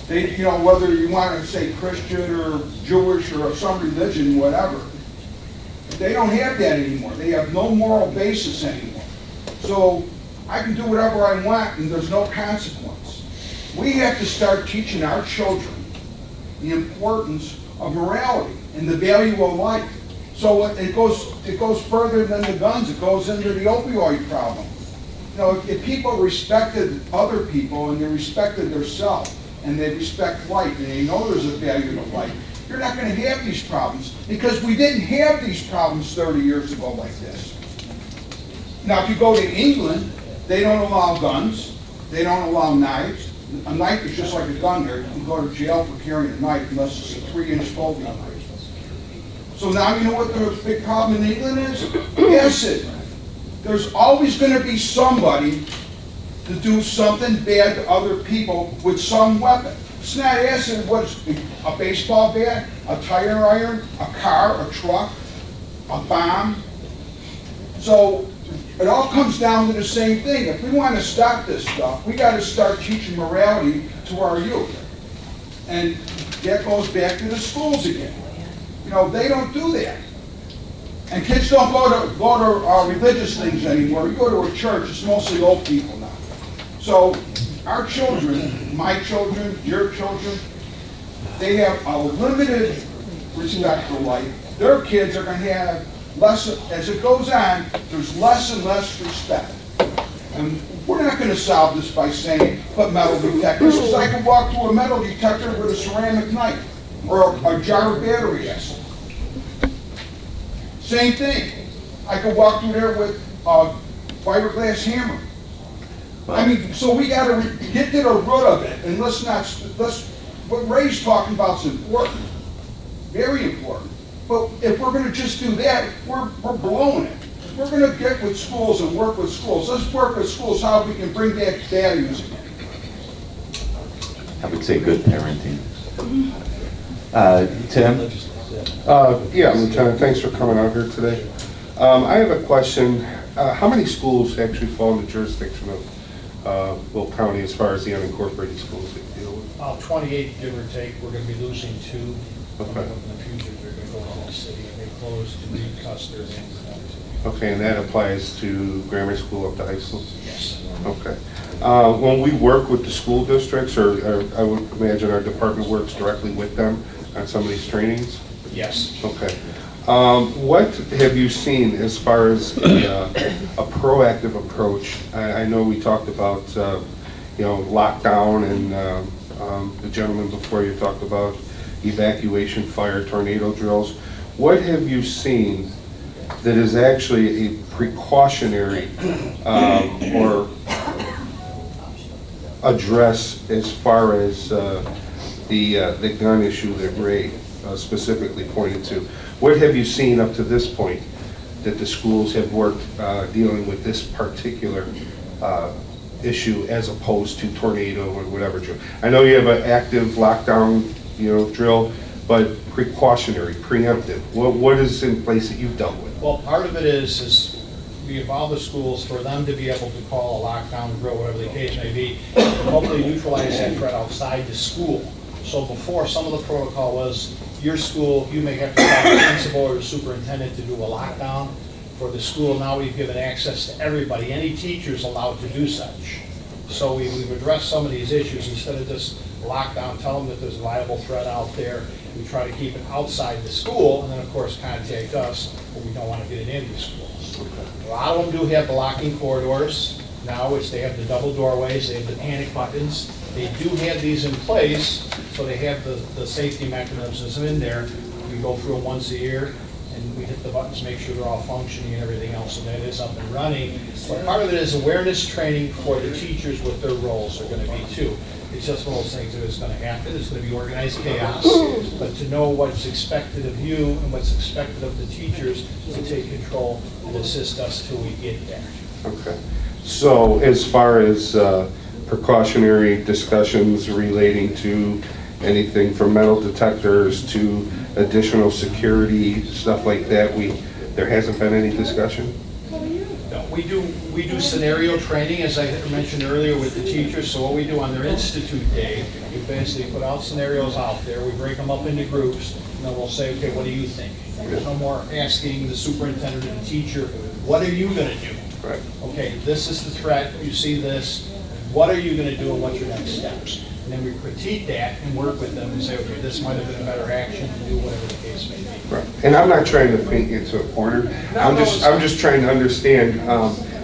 L: They, whether you want to say Christian or Jewish or some religion, whatever, they don't have that anymore. They have no moral basis anymore. So I can do whatever I want and there's no consequence. We have to start teaching our children the importance of morality and the value of life. So it goes further than the guns. It goes into the opioid problem. If people respected other people and they respected themselves and they respect life and they know there's a value to life, you're not going to have these problems, because we didn't have these problems 30 years ago like this. Now, if you go to England, they don't allow guns. They don't allow knives. A knife is just like a gun there. You can go to jail for carrying a knife unless it's a 3-inch folding knife. So now you know what the big problem in England is? Acid. There's always going to be somebody to do something bad to other people with some weapon. It's not acid. What's a baseball bat, a tire iron, a car, a truck, a bomb? So It all comes down to the same thing. If we want to stop this stuff, we got to start teaching morality to our youth. And that goes back to the schools again. You know, they don't do that. And kids don't go to religious things anymore. You go to a church, it's mostly old people now. So our children, my children, your children, they have a limited respect for life. Their kids are going to have less, as it goes on, there's less and less respect. And we're not going to solve this by saying, put metal detectors, because I can walk through a metal detector with a ceramic knife or a jar of battery acid. Same thing. I could walk through there with a fiberglass hammer. I mean, so we got to get to the root of it, and what Ray's talking about is important, very important. But if we're going to just do that, we're blowing it. We're going to get with schools and work with schools. Let's work with schools how we can bring back values again.
C: I would say good parenting. Tim?
M: Yeah, Lieutenant, thanks for coming out here today. I have a question. How many schools actually fall in the jurisdiction of Will County as far as the unincorporated schools that deal with?
K: About 28, give or take. We're going to be losing 2.
M: Okay.
K: In the future, they're going to go to the city. They closed to Reed, Custer, and
M: Okay, and that applies to grammar school up to high school?
K: yes.
M: Okay. When we work with the school districts, or I would imagine our department works directly with them on some of these trainings?
K: Yes.
M: Okay. What have you seen as far as a proactive approach? I know we talked about, lockdown, and the gentleman before you talked about evacuation, fire, tornado drills. What have you seen that is actually a precautionary or address as far as the gun issue that Ray specifically pointed to? What have you seen up to this point that the schools have worked dealing with this particular issue as opposed to tornado or whatever drill? I know you have an active lockdown, drill, but precautionary, preemptive. What is in place that you've dealt with?
K: Well, part of it is we involve the schools for them to be able to call a lockdown drill, whatever the case may be, and hopefully neutralize that threat outside the school. So before, some of the protocol was your school, you may have to call the principal or the superintendent to do a lockdown. For the school, now we've given access to everybody. Any teacher is allowed to do such. So we've addressed some of these issues. Instead of just lockdown, tell them that there's a viable threat out there. We try to keep it outside the school, and then of course contact us when we don't want to get it into schools. A lot of them do have the locking corridors now, which they have the double doorways, they have the panic buttons. They do have these in place, so they have the safety mechanisms in there. We go through them once a year, and we hit the buttons, make sure they're all functioning and everything else, and that is up and running. But part of it is awareness training for the teachers, what their roles are going to be too. It's just one of those things that is going to happen. It's going to be organized chaos, but to know what's expected of you and what's expected of the teachers to take control and assist us till we get there.
M: Okay. So as far as precautionary discussions relating to anything from metal detectors to additional security, stuff like that, there hasn't been any discussion?
K: No, we do scenario training, as I mentioned earlier, with the teachers. So what we do on their institute day, we basically put out scenarios out there. We break them up into groups, and then we'll say, okay, what do you think? There's no more asking the superintendent or the teacher, what are you going to do?
M: Right.
K: Okay, this is the threat, you see this, what are you going to do and what's your next steps? And then we critique that and work with them and say, okay, this might have been a better action to do, whatever the case may be.
M: Right. And I'm not trying to paint you into a corner. I'm just trying to understand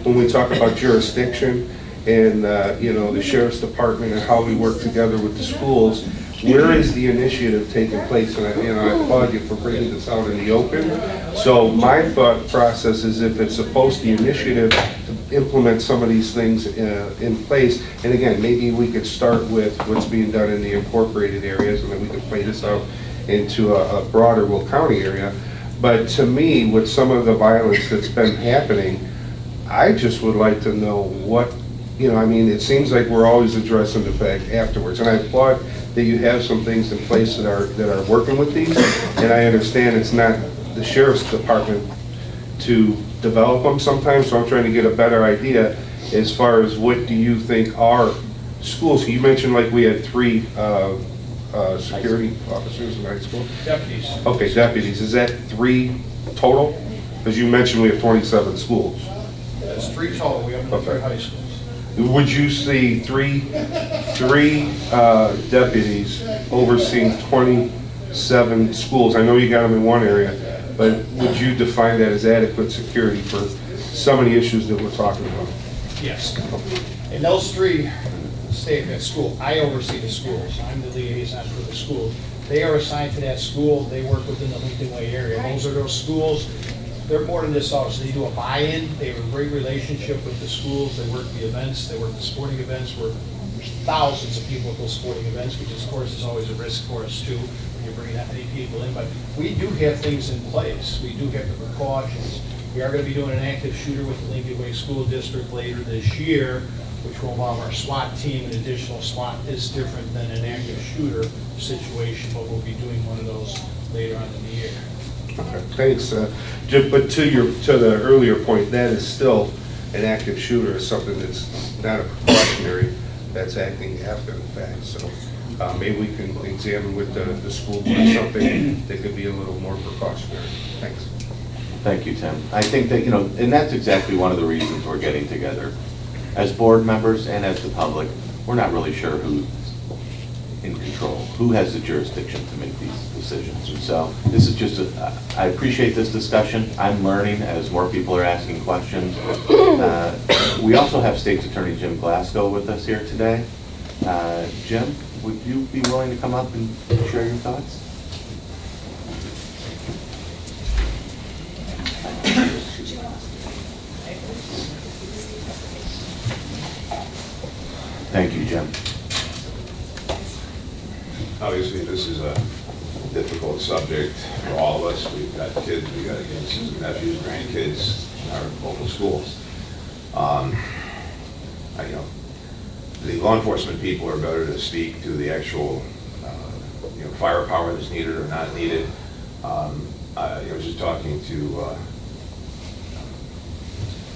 M: when we talk about jurisdiction and the sheriff's department and how we work together with the schools. Where is the initiative taking place? And I applaud you for bringing this out in the open. So my thought process is if it's supposed the initiative to implement some of these things in place, and again, maybe we could start with what's being done in the incorporated areas, and then we could play this out into a broader Will County area. But to me, with some of the violence that's been happening, I just would like to know what, it seems like we're always addressing the fact afterwards. And I applaud that you have some things in place that are working with these. And I understand it's not the sheriff's department to develop them sometimes, so I'm trying to get a better idea as far as what do you think are schools. You mentioned like we had 3 security officers in high school?
K: Deputies.
M: Okay, deputies, is that 3 total? As you mentioned, we have 27 schools.
K: That's 3 total, we have 3
M: Okay.
K: high schools.
M: Would you see three deputies overseeing 27 schools? I know you got them in one area, but would you define that as adequate security for some of the issues that we're talking about?
K: Yes. And those 3 stay at that school. I oversee the schools. I'm the liaison for the schools. They are assigned to that school. They work within the Lincoln Way area. Those are those schools. They're more than this office. They do a buy-in. They have a great relationship with the schools. They work the events. They work the sporting events where there's thousands of people at those sporting events, which of course is always a risk for us too when you bring that many people in. But we do have things in place. We do have the precautions. We are going to be doing an active shooter with the Lincoln Way School District later this year, which will involve our SWAT team. An additional SWAT is different than an active shooter situation, but we'll be doing one of those later on in the year.
M: Okay, thanks. But to the earlier point, that is still an active shooter, is something that's not a precautionary, that's acting after the fact. So maybe we can examine with the school board something that could be a little more precautionary. Thanks.
C: Thank you, Tim. I think that, and that's exactly one of the reasons we're getting together. As board members and as the public, we're not really sure who's in control, who has the jurisdiction to make these decisions. And so this is just, I appreciate this discussion. I'm learning as more people are asking questions. We also have State's Attorney Jim Glasgow with us here today. Jim, would you be willing to come up and share your thoughts? Thank you, Jim.
N: Obviously, this is a difficult subject for all of us. We've got kids, we've got nieces, nephews, grandkids in our local schools. The law enforcement people are better to speak to the actual, firepower that's needed or not needed. I was just talking to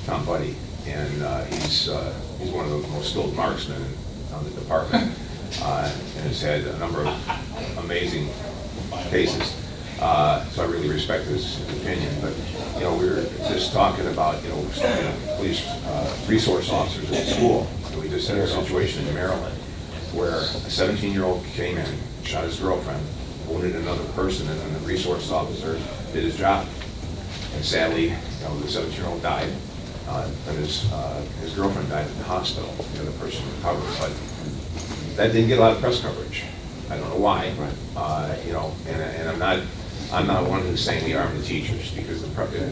N: Tom Buddy, and he's one of the most skilled marksmen in the department, and has had a number of amazing cases. So I really respect his opinion. But we were just talking about police resource officers at school. We just had a situation in Maryland where a 17-year-old came in, shot his girlfriend, wounded another person, and then the resource officer did his job. And sadly, the 17-year-old died. And his girlfriend died at the hospital. The other person recovered, but that didn't get a lot of press coverage. I don't know why.
C: Right.
N: And I'm not one who's saying we arm the teachers, because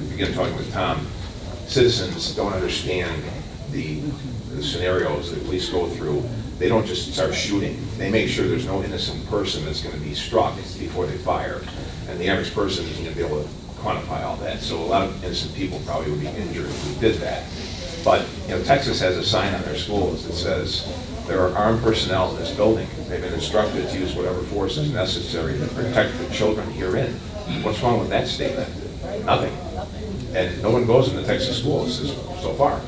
N: begin talking with Tom, citizens don't understand the scenarios that police go through. They don't just start shooting. They make sure there's no innocent person that's going to be struck before they fire. And the average person isn't going to be able to quantify all that. So a lot of innocent people probably would be injured if we did that. But Texas has a sign on their schools that says there are armed personnel in this building. They've been instructed to use whatever force is necessary to protect the children herein. What's wrong with that statement? Nothing. And no one goes into Texas schools so far.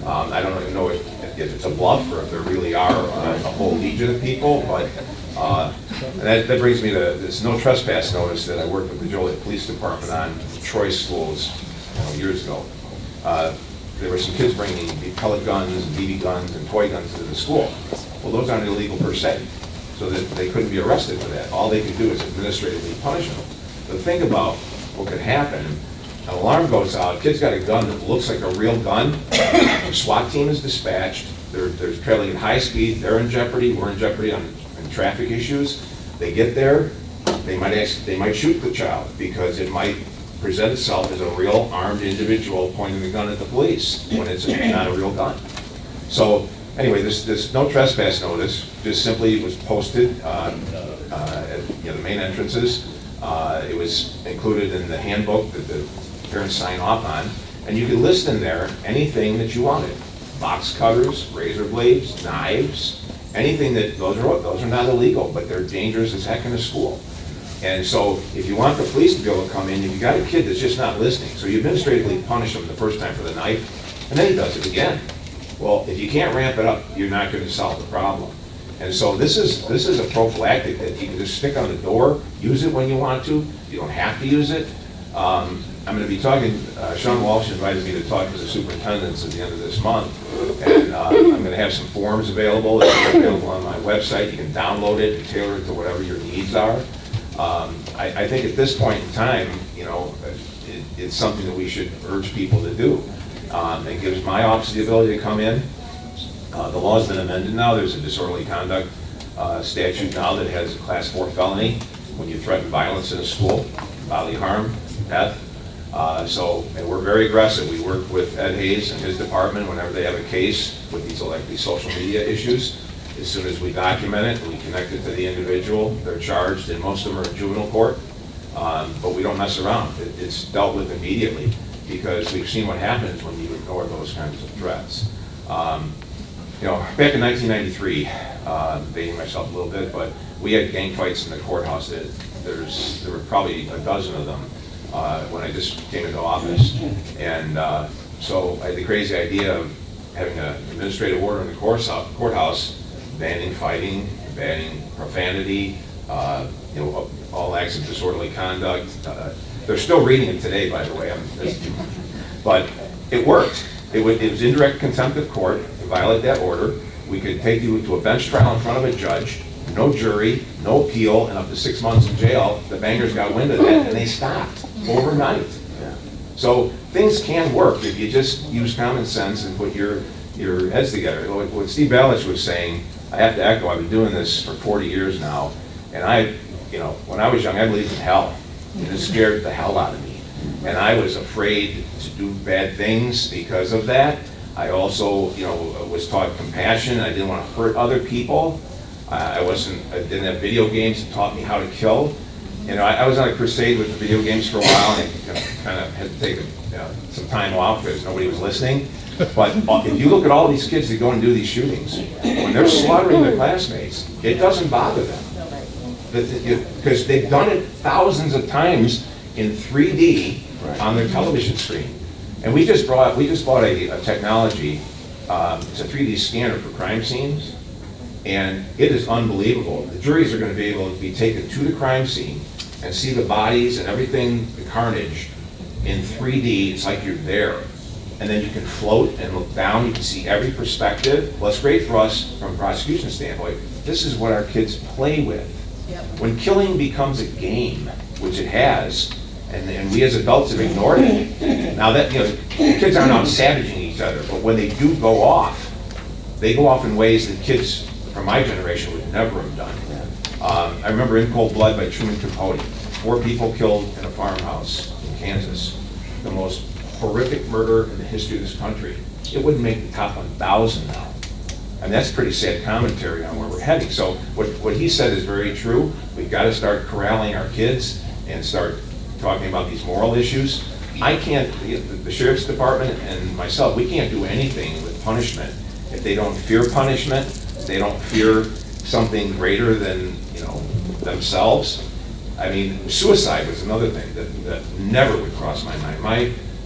N: I don't even know if it's a bluff or if there really are a whole legion of people, but and that brings me to this no trespass notice that I worked with the Joliet Police Department on Troy schools years ago. There were some kids bringing pellet guns and BB guns and toy guns into the school. Well, those aren't illegal per se, so that they couldn't be arrested for that. All they could do is administratively punish them. But think about what could happen. An alarm goes out, kid's got a gun that looks like a real gun, the SWAT team is dispatched, they're traveling at high speed, they're in jeopardy, we're in jeopardy on traffic issues. They get there, they might shoot the child because it might present itself as a real armed individual pointing the gun at the police when it's not a real gun. So anyway, this no trespass notice just simply was posted at the main entrances. It was included in the handbook that the parents sign off on, and you could list in there anything that you wanted. Box cutters, razor blades, knives, anything those are not illegal, but they're dangerous as heck in a school. And so if you want the police to be able to come in, if you got a kid that's just not listening, so you administratively punish him the first time for the knife, and then he does it again. Well, if you can't ramp it up, you're not going to solve the problem. And so this is a prophylactic that you can just stick on the door, use it when you want to. You don't have to use it. I'm going to be talking, Sean Walsh invited me to talk to the superintendents at the end of this month. And I'm going to have some forms available. It's available on my website. You can download it and tailor it to whatever your needs are. I think at this point in time, you know, it's something that we should urge people to do. It gives my office the ability to come in. The law's been amended now. There's a disorderly conduct statute now that has a class 4 felony when you threaten violence in a school, bodily harm, death. And we're very aggressive. We work with Ed Hayes and his department whenever they have a case with these social media issues. As soon as we document it, we connect it to the individual, they're charged, and most of them are in juvenile court. But we don't mess around. It's dealt with immediately because we've seen what happens when you ignore those kinds of threats. You know, back in 1993, dating myself a little bit, but we had gang fights in the courthouse. There were probably a dozen of them when I just came into office. And so I had the crazy idea of having an administrative order in the courthouse banning fighting, banning profanity, you know, all acts of disorderly conduct. They're still reading it today, by the way. But it worked. It was indirect contempt of court. To violate that order, we could take you to a bench trial in front of a judge, no jury, no appeal, and up to 6 months in jail. The bangers got wind of that, and they stopped overnight. So things can work if you just use common sense and put your heads together. What Steve Balich was saying, I have to echo. I've been doing this for 40 years now, and you know, when I was young, I believed in hell. It scared the hell out of me, and I was afraid to do bad things because of that. I also, you know, was taught compassion. I didn't want to hurt other people. I didn't have video games that taught me how to kill. You know, I was on a crusade with the video games for a while, and I kind of had to take some time off because nobody was listening. But if you look at all these kids that go and do these shootings, when they're slaughtering their classmates, it doesn't bother them. Because they've done it thousands of times in 3D on their television screen. And we just bought a technology, it's a 3D scanner for crime scenes, and it is unbelievable. The juries are going to be able to be taken to the crime scene and see the bodies and everything, the carnage, in 3D. It's like you're there. And then you can float and look down, you can see every perspective. Well, it's great for us from a prosecution standpoint. This is what our kids play with.
A: Yep.
N: When killing becomes a game, which it has, and we as adults have ignored it. Now that, you know, the kids aren't out savaging each other, but when they do go off, they go off in ways that kids from my generation would never have done. I remember In Cold Blood by Truman Capote. 4 people killed in a farmhouse in Kansas. The most horrific murder in the history of this country. It wouldn't make the top 1,000 now. And that's pretty sad commentary on where we're heading. So what he said is very true. We've got to start corralling our kids and start talking about these moral issues. I can't, the sheriff's department and myself, we can't do anything with punishment if they don't fear punishment, they don't fear something greater than, you know, themselves. I mean, suicide was another thing that never would cross my mind.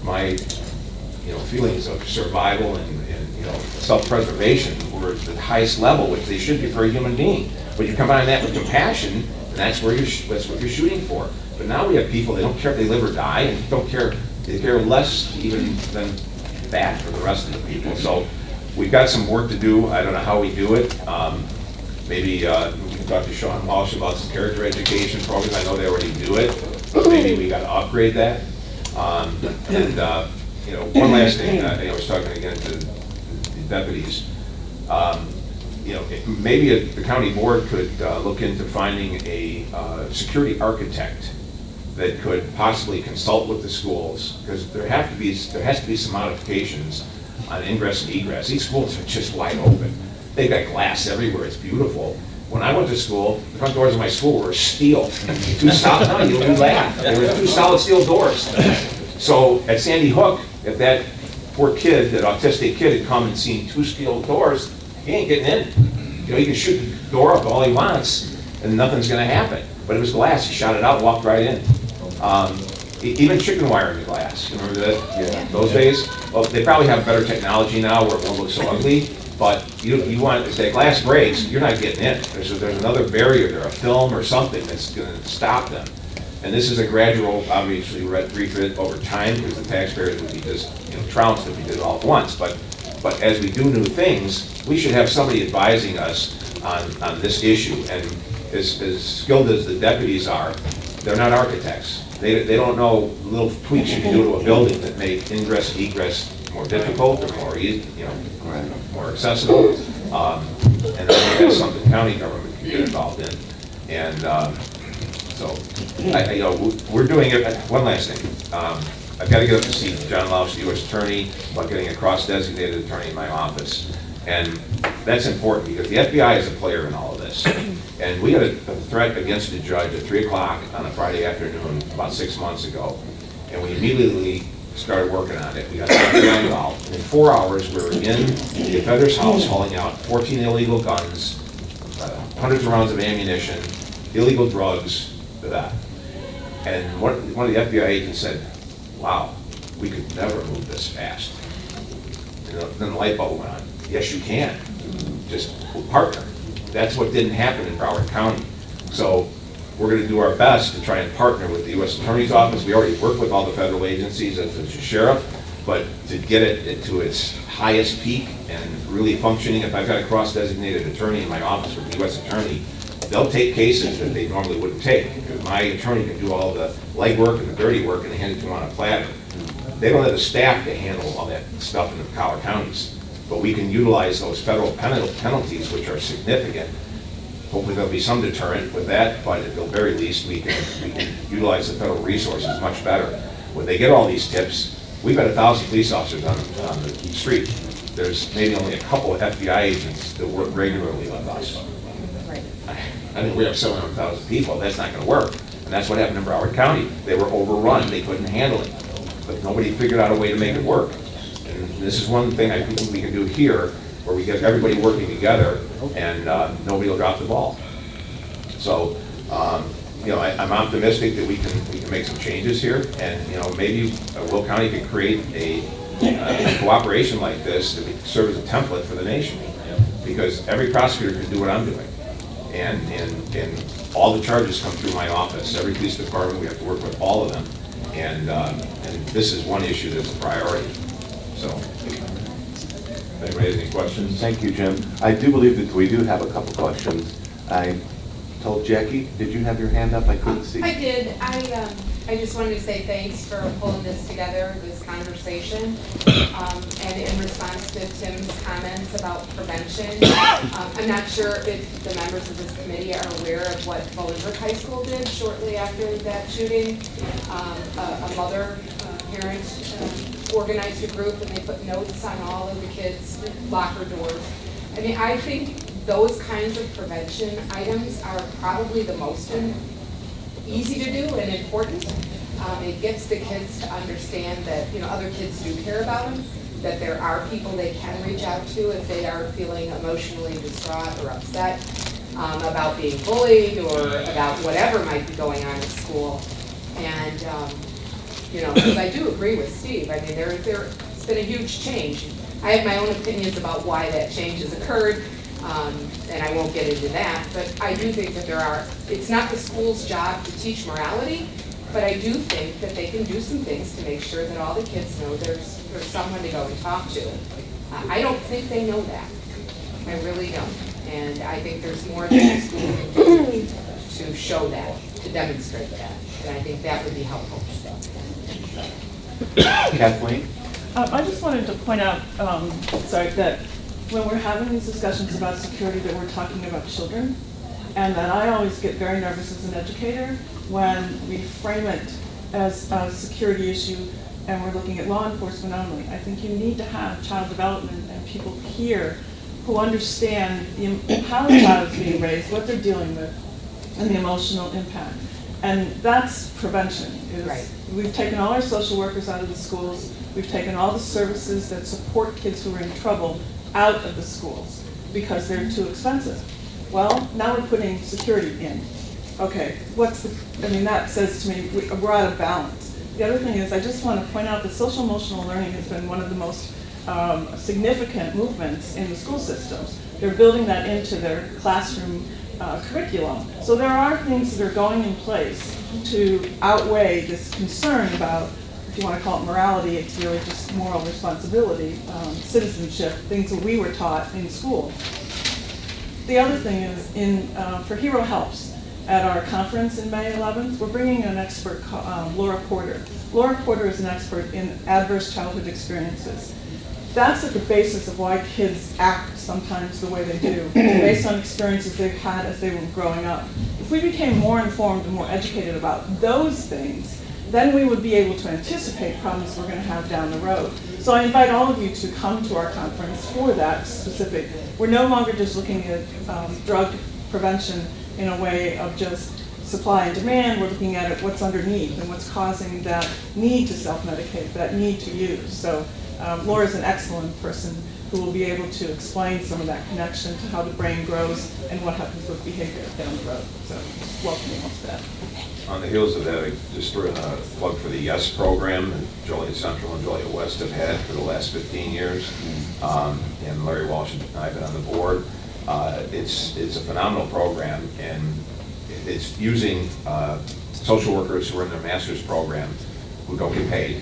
N: My you know, feelings of survival and you know, self-preservation were at the highest level, which they should be for a human being. But you combine that with compassion, and that's what you're shooting for. But now we have people, they don't care if they live or die, and they care less even than that for the rest of the people. So we've got some work to do. I don't know how we do it. Maybe we can talk to Sean Walsh about some character education programs. I know they already do it, but maybe we got to upgrade that. You know, one last thing, I was talking again to the deputies. You know, maybe the county board could look into finding a security architect that could possibly consult with the schools, because there has to be some modifications on ingress and egress. These schools are just wide open. They've got glass everywhere. It's beautiful. When I went to school, the front doors of my school were steel. Two solid, no, you'll laugh. There were 2 solid steel doors. So at Sandy Hook, if that poor kid, that autistic kid, had come and seen 2 steel doors, he ain't getting in. You know, he can shoot the door up all he wants, and nothing's going to happen. but it was glass, he shot it out and walked right in. Even chicken wire in the glass, you remember that?
C: Yeah.
N: Those days? Well, they probably have better technology now where it won't look so ugly, but you want, if that glass breaks, you're not getting in. There's another barrier there, a film or something that's gonna stop them. And this is a gradual, obviously, refit over time, because the taxpayers would be just, trounced if we did it all at once. But as we do new things, we should have somebody advising us on this issue. And as skilled as the deputies are, they're not architects. They don't know little tweaks you can do to a building that make ingress and egress more difficult or more easy, more accessible. And that's something the county government can get involved in. And so, we're doing it. One last thing. I've got to get up to see John Lausch, the U.S. Attorney, about getting a cross-designated attorney in my office. And that's important because the FBI is a player in all of this. And we had a threat against a judge at 3 o'clock on a Friday afternoon about 6 months ago. And we immediately started working on it. We got the FBI involved. And in 4 hours, we were in the offender's house hauling out 14 illegal guns, hundreds of rounds of ammunition, illegal drugs, that. And one of the FBI agents said, wow, we could never move this fast. And then the light bulb went on. Yes, you can. Just partner. That's what didn't happen in Broward County. So we're going to do our best to try and partner with the U.S. Attorney's Office. We already work with all the federal agencies as the sheriff, but to get it to its highest peak and really functioning, if I've got a cross-designated attorney in my office with the U.S. Attorney, they'll take cases that they normally wouldn't take. Because my attorney can do all the legwork and the dirty work and hand it to them on a platter. They don't have the staff to handle all that stuff in the collar counties. But we can utilize those federal penalties, which are significant. Hopefully there'll be some deterrent with that, but at the very least, we can utilize the federal resources much better. When they get all these tips, we've got 1,000 police officers on the street. There's maybe only a couple of FBI agents that work regularly with us. I mean, we have 700,000 people, that's not gonna work. And that's what happened in Broward County. They were overrun, they couldn't handle it. But nobody figured out a way to make it work. And this is one thing I think we can do here, where we get everybody working together and nobody will drop the ball. So, I'm optimistic that we can make some changes here. And, maybe Will County could create a cooperation like this that would serve as a template for the nation. Because every prosecutor can do what I'm doing. And all the charges come through my office. Every police department, we have to work with all of them. And this is one issue that's a priority. So, if anybody has any questions?
C: Thank you, Jim. I do believe that we do have a couple questions. I told Jackie, did you have your hand up? I couldn't see.
O: I did. I just wanted to say thanks for pulling this together, this conversation. And in response to Tim's comments about prevention, I'm not sure if the members of this committee are aware of what Bolingbrook High School did shortly after that shooting. A mother, parent, organized a group and they put notes on all of the kids' locker doors. I mean, I think those kinds of prevention items are probably the most easy to do and important. It gets the kids to understand that, other kids do care about them, that there are people they can reach out to if they are feeling emotionally distraught or upset about being bullied or about whatever might be going on at school. And, because I do agree with Steve. I mean, there's been a huge change. I have my own opinions about why that change has occurred. And I won't get into that, but I do think that it's not the school's job to teach morality, but I do think that they can do some things to make sure that all the kids know there's someone to go and talk to. I don't think they know that. I really don't. And I think there's more that the school can do to show that, to demonstrate that. And I think that would be helpful.
C: Kathleen?
P: I just wanted to point out, that when we're having these discussions about security, that we're talking about children, and that I always get very nervous as an educator when we frame it as a security issue and we're looking at law enforcement only. I think you need to have child development and people here who understand how the child is being raised, what they're dealing with, and the emotional impact. And that's prevention.
O: Right.
P: We've taken all our social workers out of the schools. We've taken all the services that support kids who are in trouble out of the schools because they're too expensive. Well, now we're putting security in. okay, that says to me, we're out of balance. The other thing is, I just want to point out that social emotional learning has been one of the most significant movements in the school systems. They're building that into their classroom curriculum. So there are things that are going in place to outweigh this concern about, if you want to call it morality, it's really just moral responsibility, citizenship, things that we were taught in school. The other thing is, for Hero Helps, at our conference in May 11th, we're bringing an expert, Laura Porter. Laura Porter is an expert in adverse childhood experiences. That's at the basis of why kids act sometimes the way they do, based on experiences they've had as they were growing up. If we became more informed and more educated about those things, then we would be able to anticipate problems we're going to have down the road. So I invite all of you to come to our conference for that specific. We're no longer just looking at drug prevention in a way of just supply and demand. We're looking at it, what's underneath and what's causing that need to self-medicate, that need to use. So Laura's an excellent person who will be able to explain some of that connection to how the brain grows and what happens with behavior down the road. So welcome you all to that.
N: On the heels of that, I just threw in a plug for the YES program that Joliet Central and Joliet West have had for the last 15 years. And Larry Walsh and I have been on the board. It's a phenomenal program, and it's using social workers who are in their master's program who don't get paid.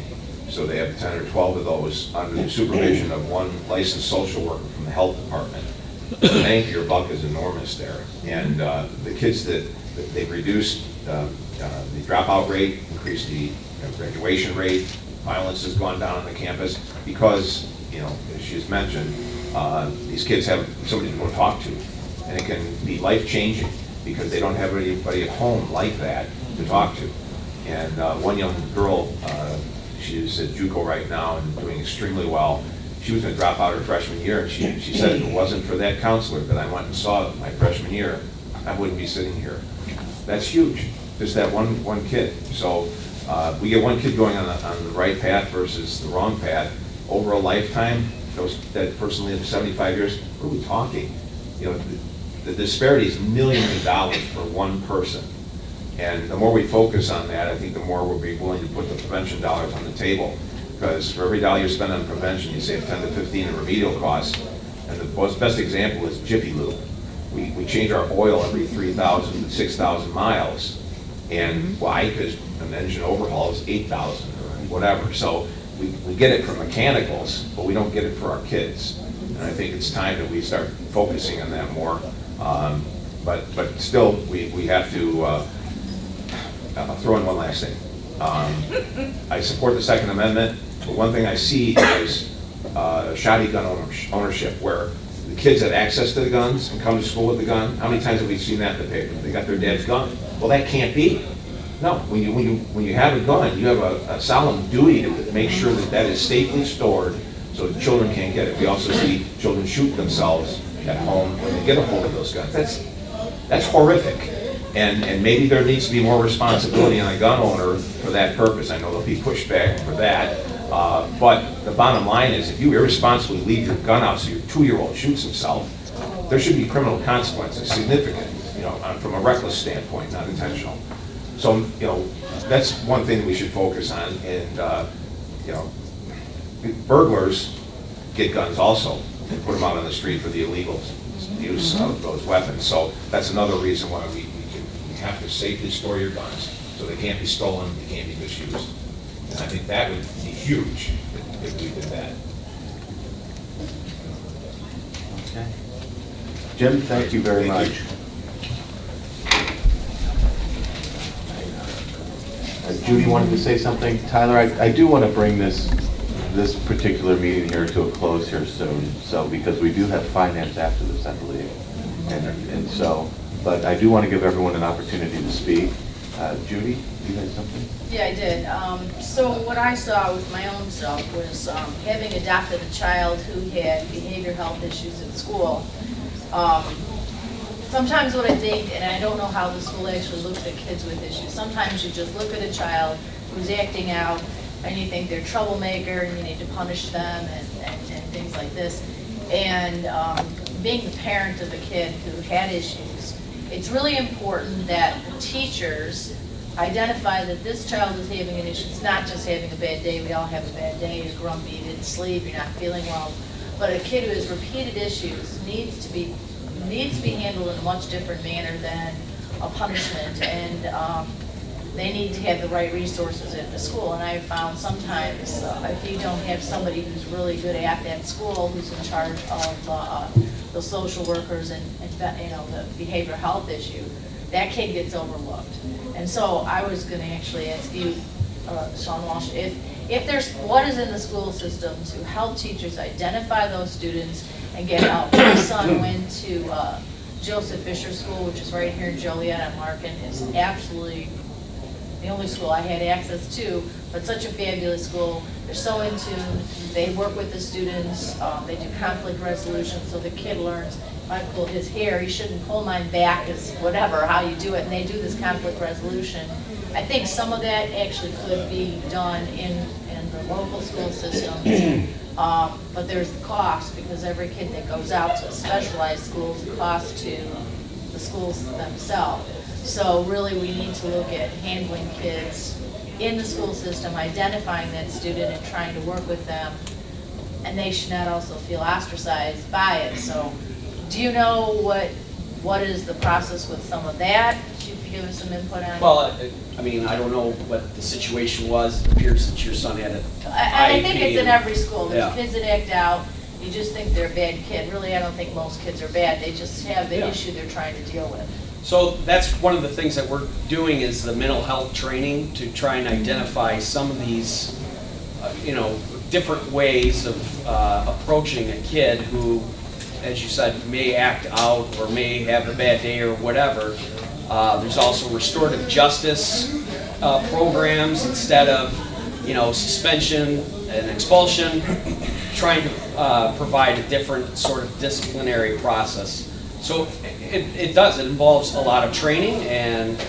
N: So they have 10 or 12 of those under the supervision of one licensed social worker from the health department. The bang for your buck is enormous there. And the kids that they've reduced the dropout rate, increased the graduation rate, violence has gone down on the campus because, as she's mentioned, these kids have somebody to go talk to. And it can be life-changing because they don't have anybody at home like that to talk to. And one young girl, she's at JUCO right now and doing extremely well. She was going to drop out her freshman year, and she said if it wasn't for that counselor that I went and saw my freshman year, I wouldn't be sitting here. That's huge, just that one kid. So we get one kid going on the right path versus the wrong path. Over a lifetime, that person lives 75 years, what are we talking? The disparity is millions of dollars for one person. And the more we focus on that, I think the more we'll be willing to put the prevention dollars on the table. Because for every dollar you spend on prevention, you save 10 to 15 in remedial costs. And the best example is Jiffy Lube. We change our oil every 3,000 to 6,000 miles. And why? Because an engine overhaul is 8,000 or whatever. So we get it for mechanicals, but we don't get it for our kids. And I think it's time that we start focusing on that more. But still, we have to I'll throw in one last thing. I support the Second Amendment, but one thing I see is shoddy gun ownership, where the kids have access to the guns and come to school with the gun. How many times have we seen that in the paper? They got their dad's gun. Well, that can't be. No, when you have a gun, you have a solemn duty to make sure that is safely stored so that children can't get it. We also see children shoot themselves at home when they get a hold of those guns. That's horrific. And maybe there needs to be more responsibility on a gun owner for that purpose. I know there'll be pushback for that. But the bottom line is, if you irresponsibly leave your gun out so your 2-year-old shoots himself, there should be criminal consequences, significant, from a reckless standpoint, not intentional. So, that's one thing that we should focus on. And, burglars get guns also and put them out on the street for the illegal use of those weapons. So that's another reason why we have to safely store your guns so they can't be stolen, they can't be misused. And I think that would be huge if we did that.
C: Okay. Jim, thank you very much. Judy wanted to say something. Tyler, I do want to bring this particular meeting here to a close here soon, so because we do have finance after this, I believe. And so, but I do want to give everyone an opportunity to speak. Judy, you had something?
A: Yeah, I did. So what I saw with my own self was having adopted a child who had behavioral health issues at school. Sometimes what I think, and I don't know how the school actually looks at kids with issues, sometimes you just look at a child who's acting out and you think they're a troublemaker and you need to punish them and things like this. And being the parent of a kid who had issues it's really important that the teachers identify that this child is having an issue. It's not just having a bad day. We all have a bad day. You're grumpy, you didn't sleep, you're not feeling well. But a kid who has repeated issues needs to be handled in a much different manner than a punishment. And they need to have the right resources at the school. And I've found sometimes if you don't have somebody who's really good at that school, who's in charge of the social workers and you know, the behavioral health issue, that kid gets overlooked. And so I was going to actually ask you, Sean Walsh, if there's what is in the school system to help teachers identify those students and get help. My son went to Joseph Fisher School, which is right here in Joliet on Larkin. It's absolutely the only school I had access to, but such a fabulous school. They're so in tune. They work with the students. They do conflict resolution, so the kid learns. If I pull his hair, he shouldn't pull mine back, is whatever, how you do it. And they do this conflict resolution. I think some of that actually could be done in the local school systems. But there's the cost, because every kid that goes out to specialized schools, the cost to the schools themselves. So really, we need to look at handling kids in the school system, identifying that student and trying to work with them. And they should not also feel ostracized by it. So do you know what is the process with some of that? Could you give us some input on it?
I: Well, I mean, I don't know what the situation was. It appears that your son had an IEP.
A: I think it's in every school. There's
I: Yeah.
A: kids that act out. You just think they're a bad kid. Really, I don't think most kids are bad. They just have the
I: Yeah.
A: issue they're trying to deal with.
I: So that's one of the things that we're doing is the mental health training to try and identify some of these, different ways of approaching a kid who, as you said, may act out or may have a bad day or whatever. There's also restorative justice programs instead of, suspension and expulsion, trying to provide a different sort of disciplinary process. So it does. It involves a lot of training, and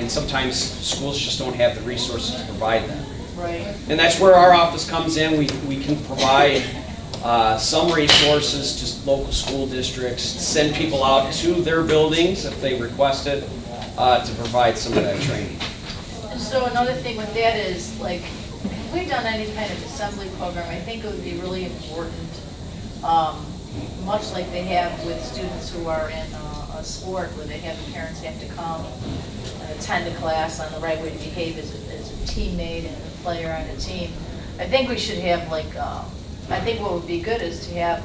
I: sometimes schools just don't have the resources to provide that.
A: Right.
I: And that's where our office comes in. We can provide some resources to local school districts, send people out to their buildings if they request it, to provide some of that training.
A: And so another thing with that is, like, if we've done any kind of assembly program, I think it would be really important, much like they have with students who are in a sport where they have the parents have to come and attend a class on the right way to behave as a teammate and a player on a team. I think we should have I think what would be good is to have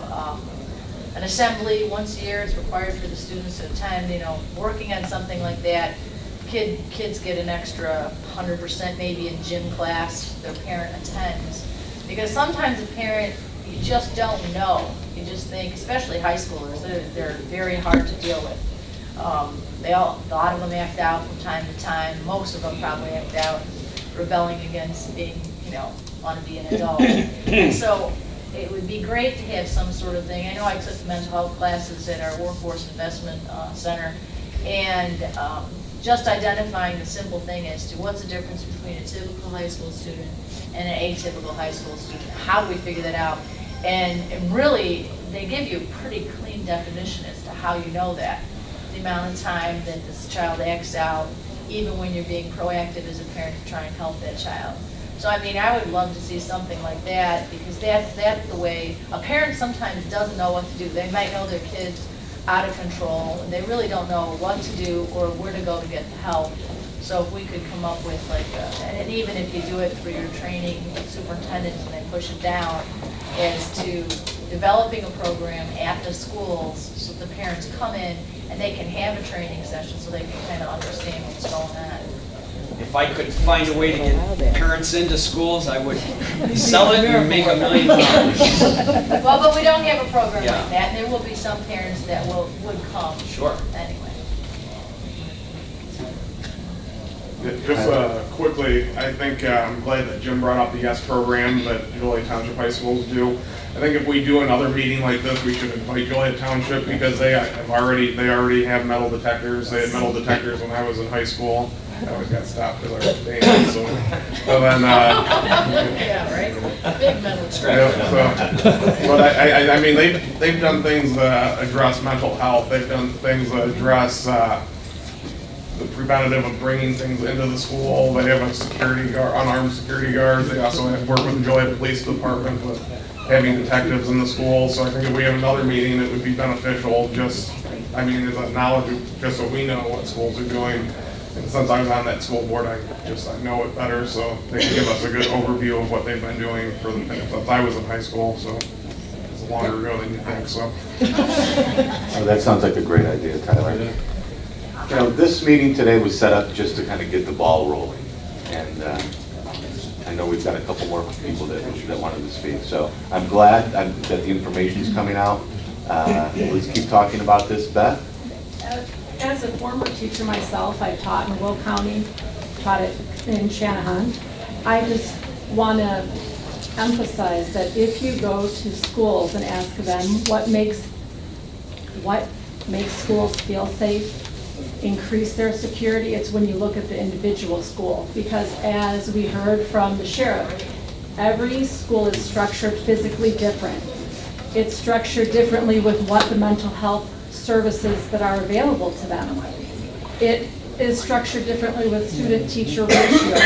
A: an assembly once a year. It's required for the students to attend, working on something like that. Kids get an extra 100% maybe in gym class, their parent attends. Because sometimes a parent, you just don't know. You just think, especially high schoolers, they're very hard to deal with. A lot of them act out from time to time. Most of them probably act out, rebelling against being, want to be an adult. And so it would be great to have some sort of thing. I know I took mental health classes at our Workforce Investment Center, and just identifying the simple thing as to what's the difference between a typical high school student and an atypical high school student. How do we figure that out? And really, they give you a pretty clean definition as to how you know that. The amount of time that this child acts out, even when you're being proactive as a parent to try and help that child. So I mean, I would love to see something like that, because that's the way, a parent sometimes doesn't know what to do. They might know their kid's out of control, and they really don't know what to do or where to go to get the help. So if we could come up with and even if you do it through your training with superintendents and they push it down, as to developing a program at the schools so the parents come in and they can have a training session so they can kind of understand what's going on.
I: If I could find a way to get parents into schools, I would sell it and make $1 million.
A: Well, but we don't have a program
I: Yeah.
A: like that, and there will be some parents that would come.
I: Sure.
A: Anyway.
Q: Just quickly, I think I'm glad that Jim brought up the YES program that Joliet Township High Schools do. I think if we do another meeting like this, we should invite Joliet Township, because they already have metal detectors. They had metal detectors when I was in high school. I always got stopped for their name, so then,
A: Yeah, right? Big metal
Q: yeah, so, but I mean, they've done things that address mental health, they've done things that address, the preventative of bringing things into the school, they have a security guard, unarmed security guards, they also have worked with the Joliet Police Department with having detectives in the school, so I think if we have another meeting, it would be beneficial, just, I mean, as a knowledge, just so we know what schools are doing. And since I was on that school board, I know it better, so they can give us a good overview of what they've been doing for the, since I was in high school, so it's longer ago than you think, so.
C: Oh, that sounds like a great idea, Tyler. You know, this meeting today was set up just to kind of get the ball rolling. And I know we've got a couple more people that wanted to speak. So I'm glad that the information's coming out. Let's keep talking about this. Beth?
R: As a former teacher myself, I taught in Will County, taught it in Shanahan. I just want to emphasize that if you go to schools and ask them what makes schools feel safe, increase their security, it's when you look at the individual school. Because as we heard from the sheriff, every school is structured physically different. It's structured differently with what the mental health services that are available to them. It is structured differently with student-teacher ratio.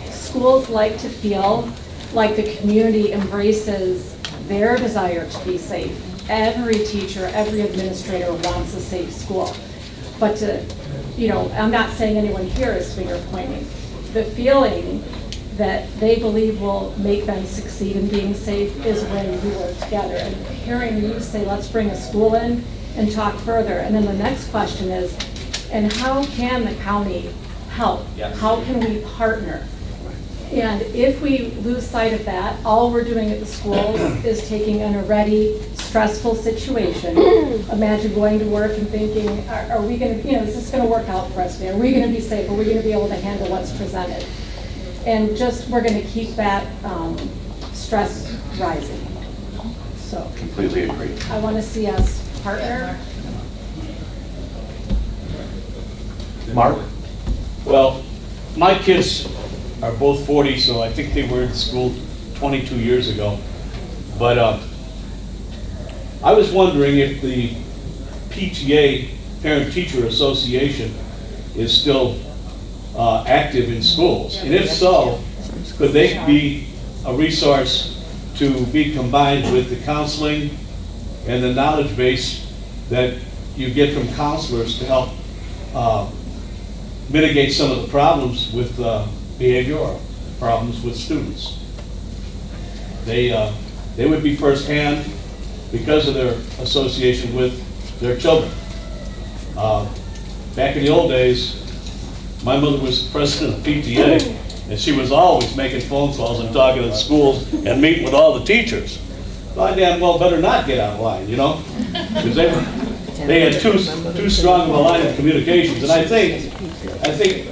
R: Schools like to feel like the community embraces their desire to be safe. Every teacher, every administrator wants a safe school. But I'm not saying anyone here is finger pointing. The feeling that they believe will make them succeed in being safe is when we work together. And hearing you say, let's bring a school in and talk further. And then the next question is, and how can the county help?
G: Yes.
R: How can we partner? And if we lose sight of that, all we're doing at the schools is taking an already stressful situation. Imagine going to work and thinking, are we going to, is this going to work out for us today? Are we going to be safe? Are we going to be able to handle what's presented? And just, we're going to keep that stress rising. So.
C: Completely agree.
R: I want to see us partner.
C: Mark?
K: Well, my kids are both 40, so I think they were in school 22 years ago. But I was wondering if the PTA, Parent-Teacher Association, is still active in schools. And if so, could they be a resource to be combined with the counseling and the knowledge base that you get from counselors to help mitigate some of the problems with behavioral problems with students? They would be firsthand because of their association with their children. Back in the old days, my mother was president of PTA, and she was always making phone calls and talking to the schools and meeting with all the teachers. Well, I damn well better not get out of line, because they had too strong of a line of communications. And I think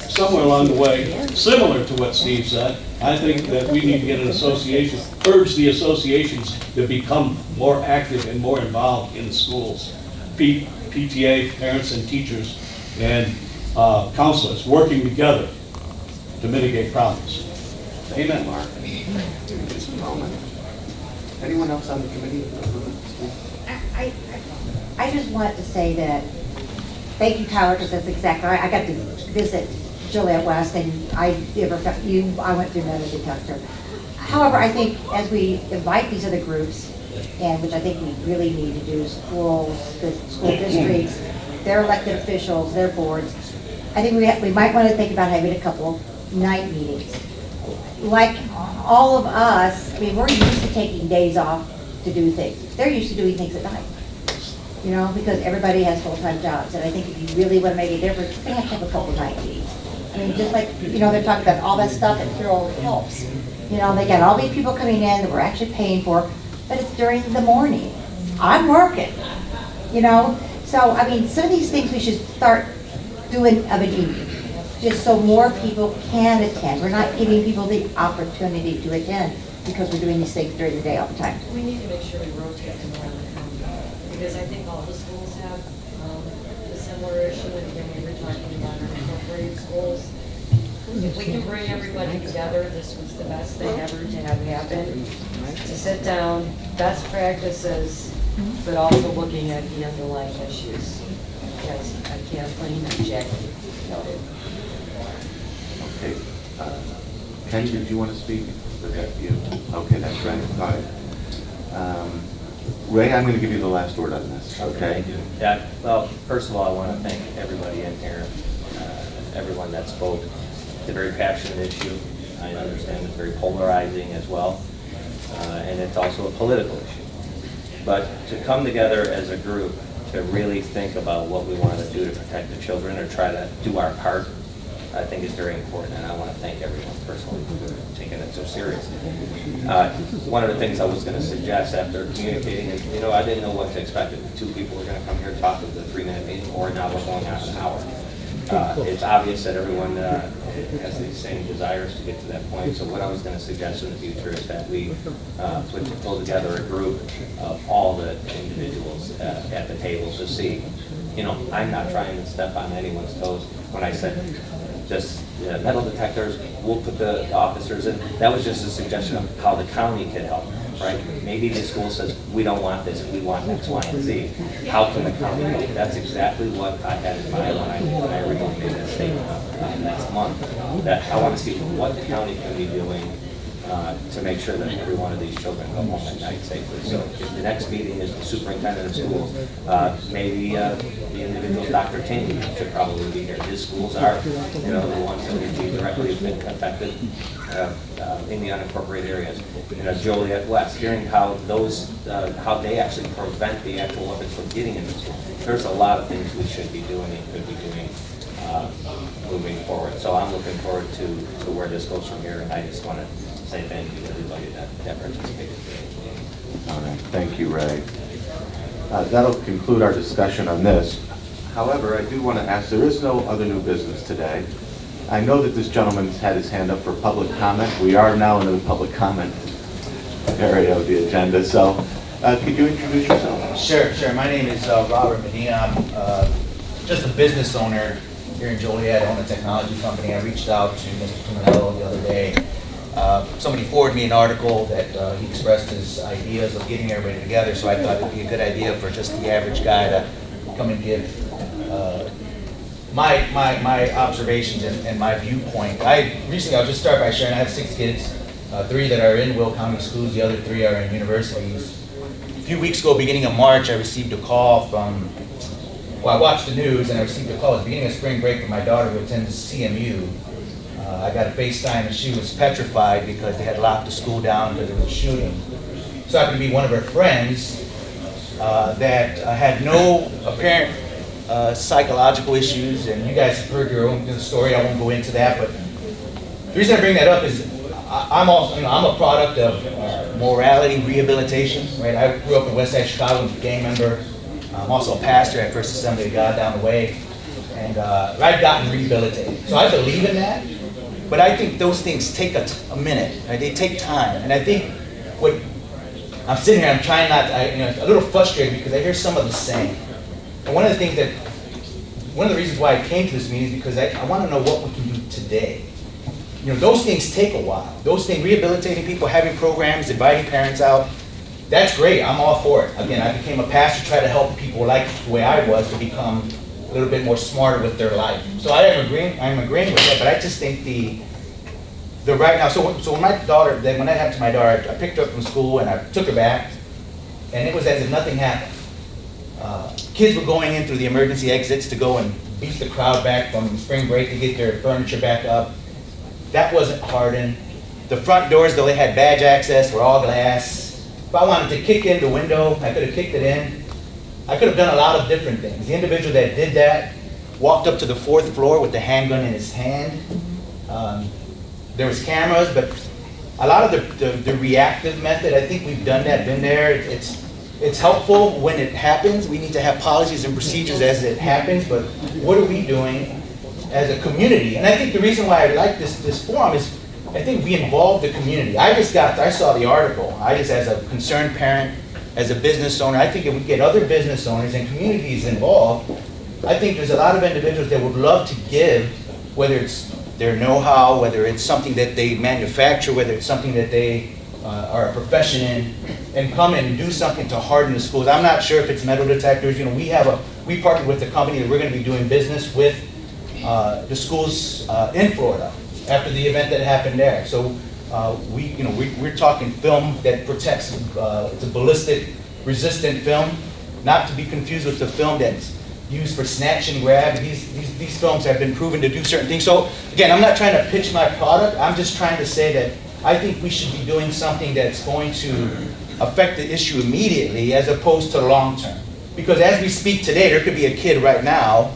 K: somewhere along the way, similar to what Steve said, I think that we need to get an association, urge the associations to become more active and more involved in the schools. PTA, parents and teachers, and counselors working together to mitigate problems.
C: Amen, Mark. Anyone else on the committee?
H: I just want to say that, thank you, Tyler, because that's exactly right. I got to visit Joliet West, and I went through metal detector. However, I think as we invite these other groups, and which I think we really need to do, schools, the school districts, their elected officials, their boards, I think we might want to think about having a couple night meetings. Like all of us, I mean, we're used to taking days off to do things. They're used to doing things at night, because everybody has full-time jobs. And I think if you really want to make a difference, you're going to have a couple night meetings. I mean, just like, they're talking about all that stuff at Carroll helps. They got all these people coming in that we're actually paying for, but it's during the morning. I'm working, So, I mean, some of these things we should start doing of an evening, just so more people can attend. We're not giving people the opportunity to attend because we're doing these things during the day all the time.
A: We need to make sure we rotate them around the county, because I think all the schools have the
S: similar issue, and again, we were talking about unincorporated schools. If we can bring everybody together, this was the best thing ever to have happen, to sit down, best practices, but also looking at the underlying issues. Because Kathleen and Jackie noted.
C: Okay. Ken, did you want to speak? Was that you? Okay, that's right. All right. Ray, I'm going to give you the last word on this, okay?
G: Yeah, well, first of all, I want to thank everybody in here, everyone that spoke. It's a very passionate issue. I understand it's very polarizing as well, and it's also a political issue. But to come together as a group to really think about what we want to do to protect the children or try to do our part, I think is very important, and I want to thank everyone personally for taking it so seriously. One of the things I was going to suggest after communicating is, I didn't know what to expect. If 2 people were going to come here and talk with a 3-minute meeting, or now we're going on an hour. It's obvious that everyone has these same desires to get to that point. So what I was going to suggest in the future is that we pull together a group of all the individuals at the table to see. I'm not trying to step on anyone's toes. When I said just metal detectors, we'll put the officers in. That was just a suggestion of how the county could help, right? Maybe the school says, we don't want this, we want X, Y, and Z. How can the county help? That's exactly what I had in mind when I originally made that statement next month. That I want to see what the county can be doing to make sure that every one of these children go home at night safely. So if the next meeting is the superintendent of schools, maybe the individual, Dr. Ting, should probably be here. His schools are, the ones that would be directly affected in the unincorporated areas. Joliet West, hearing how they actually prevent the actual weapons from getting into school. There's a lot of things we should be doing and could be doing moving forward. So I'm looking forward to where this goes from here, and I just want to say thank you to everybody that participated.
C: All right, thank you, Ray. That'll conclude our discussion on this. However, I do want to ask, there is no other new business today. I know that this gentleman's had his hand up for public comment. We are now in the public comment area of the agenda, so could you introduce yourself?
T: Sure. My name is Robert Medina. I'm just a business owner here in Joliet. I own a technology company. I reached out to Mr. Tuminello the other day. Somebody forwarded me an article that he expressed his ideas of getting everybody together, so I thought it would be a good idea for just the average guy to come and give my observations and my viewpoint. I'll just start by sharing, I have 6 kids, 3 that are in Will County schools, the other 3 are in universities. A few weeks ago, beginning of March, I received a call I watched the news and I received a call at the beginning of spring break from my daughter who attends CMU. I got a FaceTime and she was petrified because they had locked the school down because there was a shooting. So I happened to be one of her friends that had no apparent psychological issues, and you guys have heard your own story. I won't go into that, but the reason I bring that up is I'm a product of morality rehabilitation. Right, I grew up in West Side Chicago, was a gang member. I'm also a pastor at First Assembly of God down the way, and I've gotten rehabilitated. So I believe in that. But I think those things take a minute, right? They take time. And I think what I'm sitting here, I'm trying not to, a little frustrated because I hear some of the same. And one of the reasons why I came to this meeting is because I want to know what we can do today. Those things take a while. Those things, rehabilitating people, having programs, inviting parents out, that's great. I'm all for it. Again, I became a pastor to try to help people like the way I was to become a little bit more smarter with their life. So I'm agreeing with that, but I just think the right now, so when when that happened to my daughter, I picked her up from school and I took her back, and it was as if nothing happened. Kids were going in through the emergency exits to go and beat the crowd back from spring break to get their furniture back up. That wasn't hardened. The front doors, though they had badge access, were all glass. If I wanted to kick in the window, I could have kicked it in. I could have done a lot of different things. The individual that did that walked up to the 4th floor with the handgun in his hand. There was cameras, but a lot of the reactive method, I think we've done that, been there. It's helpful when it happens. We need to have policies and procedures as it happens, but what are we doing as a community? And I think the reason why I like this forum is I think we involve the community. I saw the article. As a concerned parent, as a business owner, I think if we get other business owners and communities involved, I think there's a lot of individuals that would love to give, whether it's their know-how, whether it's something that they manufacture, whether it's something that they are a profession in, and come and do something to harden the schools. I'm not sure if it's metal detectors. You know, we partnered with a company that we're going to be doing business with the schools in Florida after the event that happened there. So we're talking film that protects. It's a ballistic resistant film, not to be confused with the film that's used for snatch and grab. These films have been proven to do certain things. So again, I'm not trying to pitch my product. I'm just trying to say that I think we should be doing something that's going to affect the issue immediately as opposed to long term. Because as we speak today, there could be a kid right now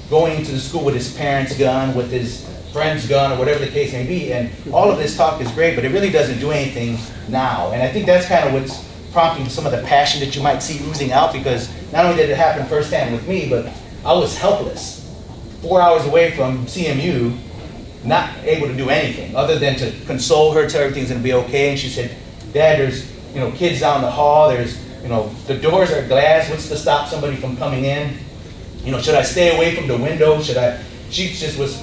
T: going into the school with his parents' gun, with his friend's gun, or whatever the case may be. And all of this talk is great, but it really doesn't do anything now. And I think that's kind of what's prompting some of the passion that you might see oozing out, because not only did it happen firsthand with me, but I was helpless. 4 hours away from CMU, not able to do anything other than to console her, tell her everything's gonna be okay. And she said, Dad, there's kids down the hall, there's the doors are glass, what's to stop somebody from coming in? Should I stay away from the window? She just was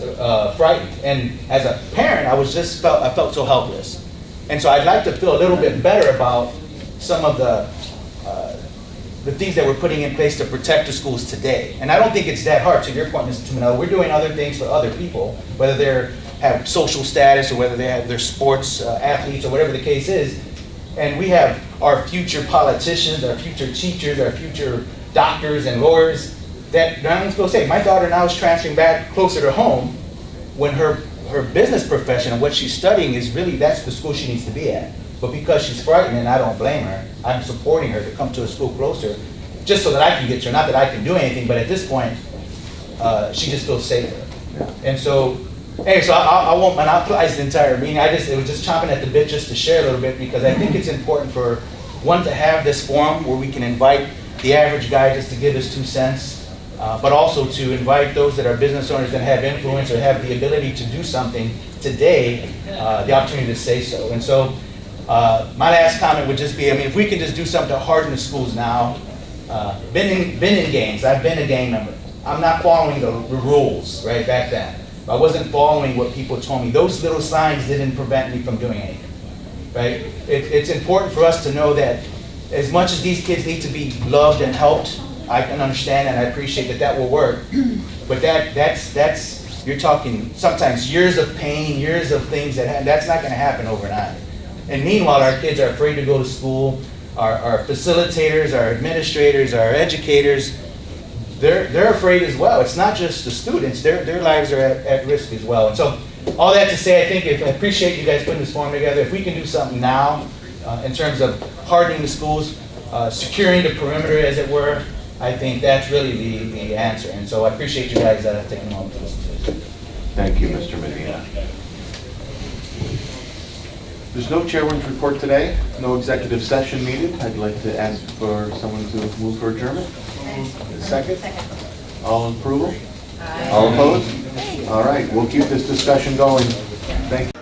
T: frightened. And as a parent, I felt so helpless. And so I'd like to feel a little bit better about some of the things that we're putting in place to protect the schools today. And I don't think it's that hard. To your point, Mr. Tuminello, we're doing other things for other people, whether they have social status or whether they're sports athletes or whatever the case is. And we have our future politicians, our future teachers, our future doctors and lawyers that not only feel safe. My daughter now is transferring back closer to home when her business profession and what she's studying is really, that's the school she needs to be at. But because she's frightened, and I don't blame her, I'm supporting her to come to a school closer, just so that I can get to her. Not that I can do anything, but at this point, she just feels safer. And so, anyway, so I won't monopolize the entire meeting. It was just chomping at the bit just to share a little bit, because I think it's important for one to have this forum where we can invite the average guy just to give his 2 cents, but also to invite those that are business owners that have influence or have the ability to do something today, the opportunity to say so. And so, my last comment would just be, if we can just do something to harden the schools now. Been in games. I've been a gang member. I'm not following the rules, right, back then. I wasn't following what people told me. Those little signs didn't prevent me from doing anything, right? It's important for us to know that as much as these kids need to be loved and helped, I can understand and I appreciate that will work. But that's you're talking sometimes years of pain, years of things that's not going to happen overnight. And meanwhile, our kids are afraid to go to school. Our facilitators, our administrators, our educators, they're afraid as well. It's not just the students, their lives are at risk as well. And so all that to say, I appreciate you guys putting this forum together. If we can do something now in terms of hardening the schools, securing the perimeter as it were, I think that's really the answer. And so I appreciate you guys taking a moment to listen to this.
C: Thank you, Mr. Medina. There's no chairman's report today, no executive session needed. I'd like to ask for someone to move for adjournment. Second? All in approval? All opposed? All right, we'll keep this discussion going. Thank you.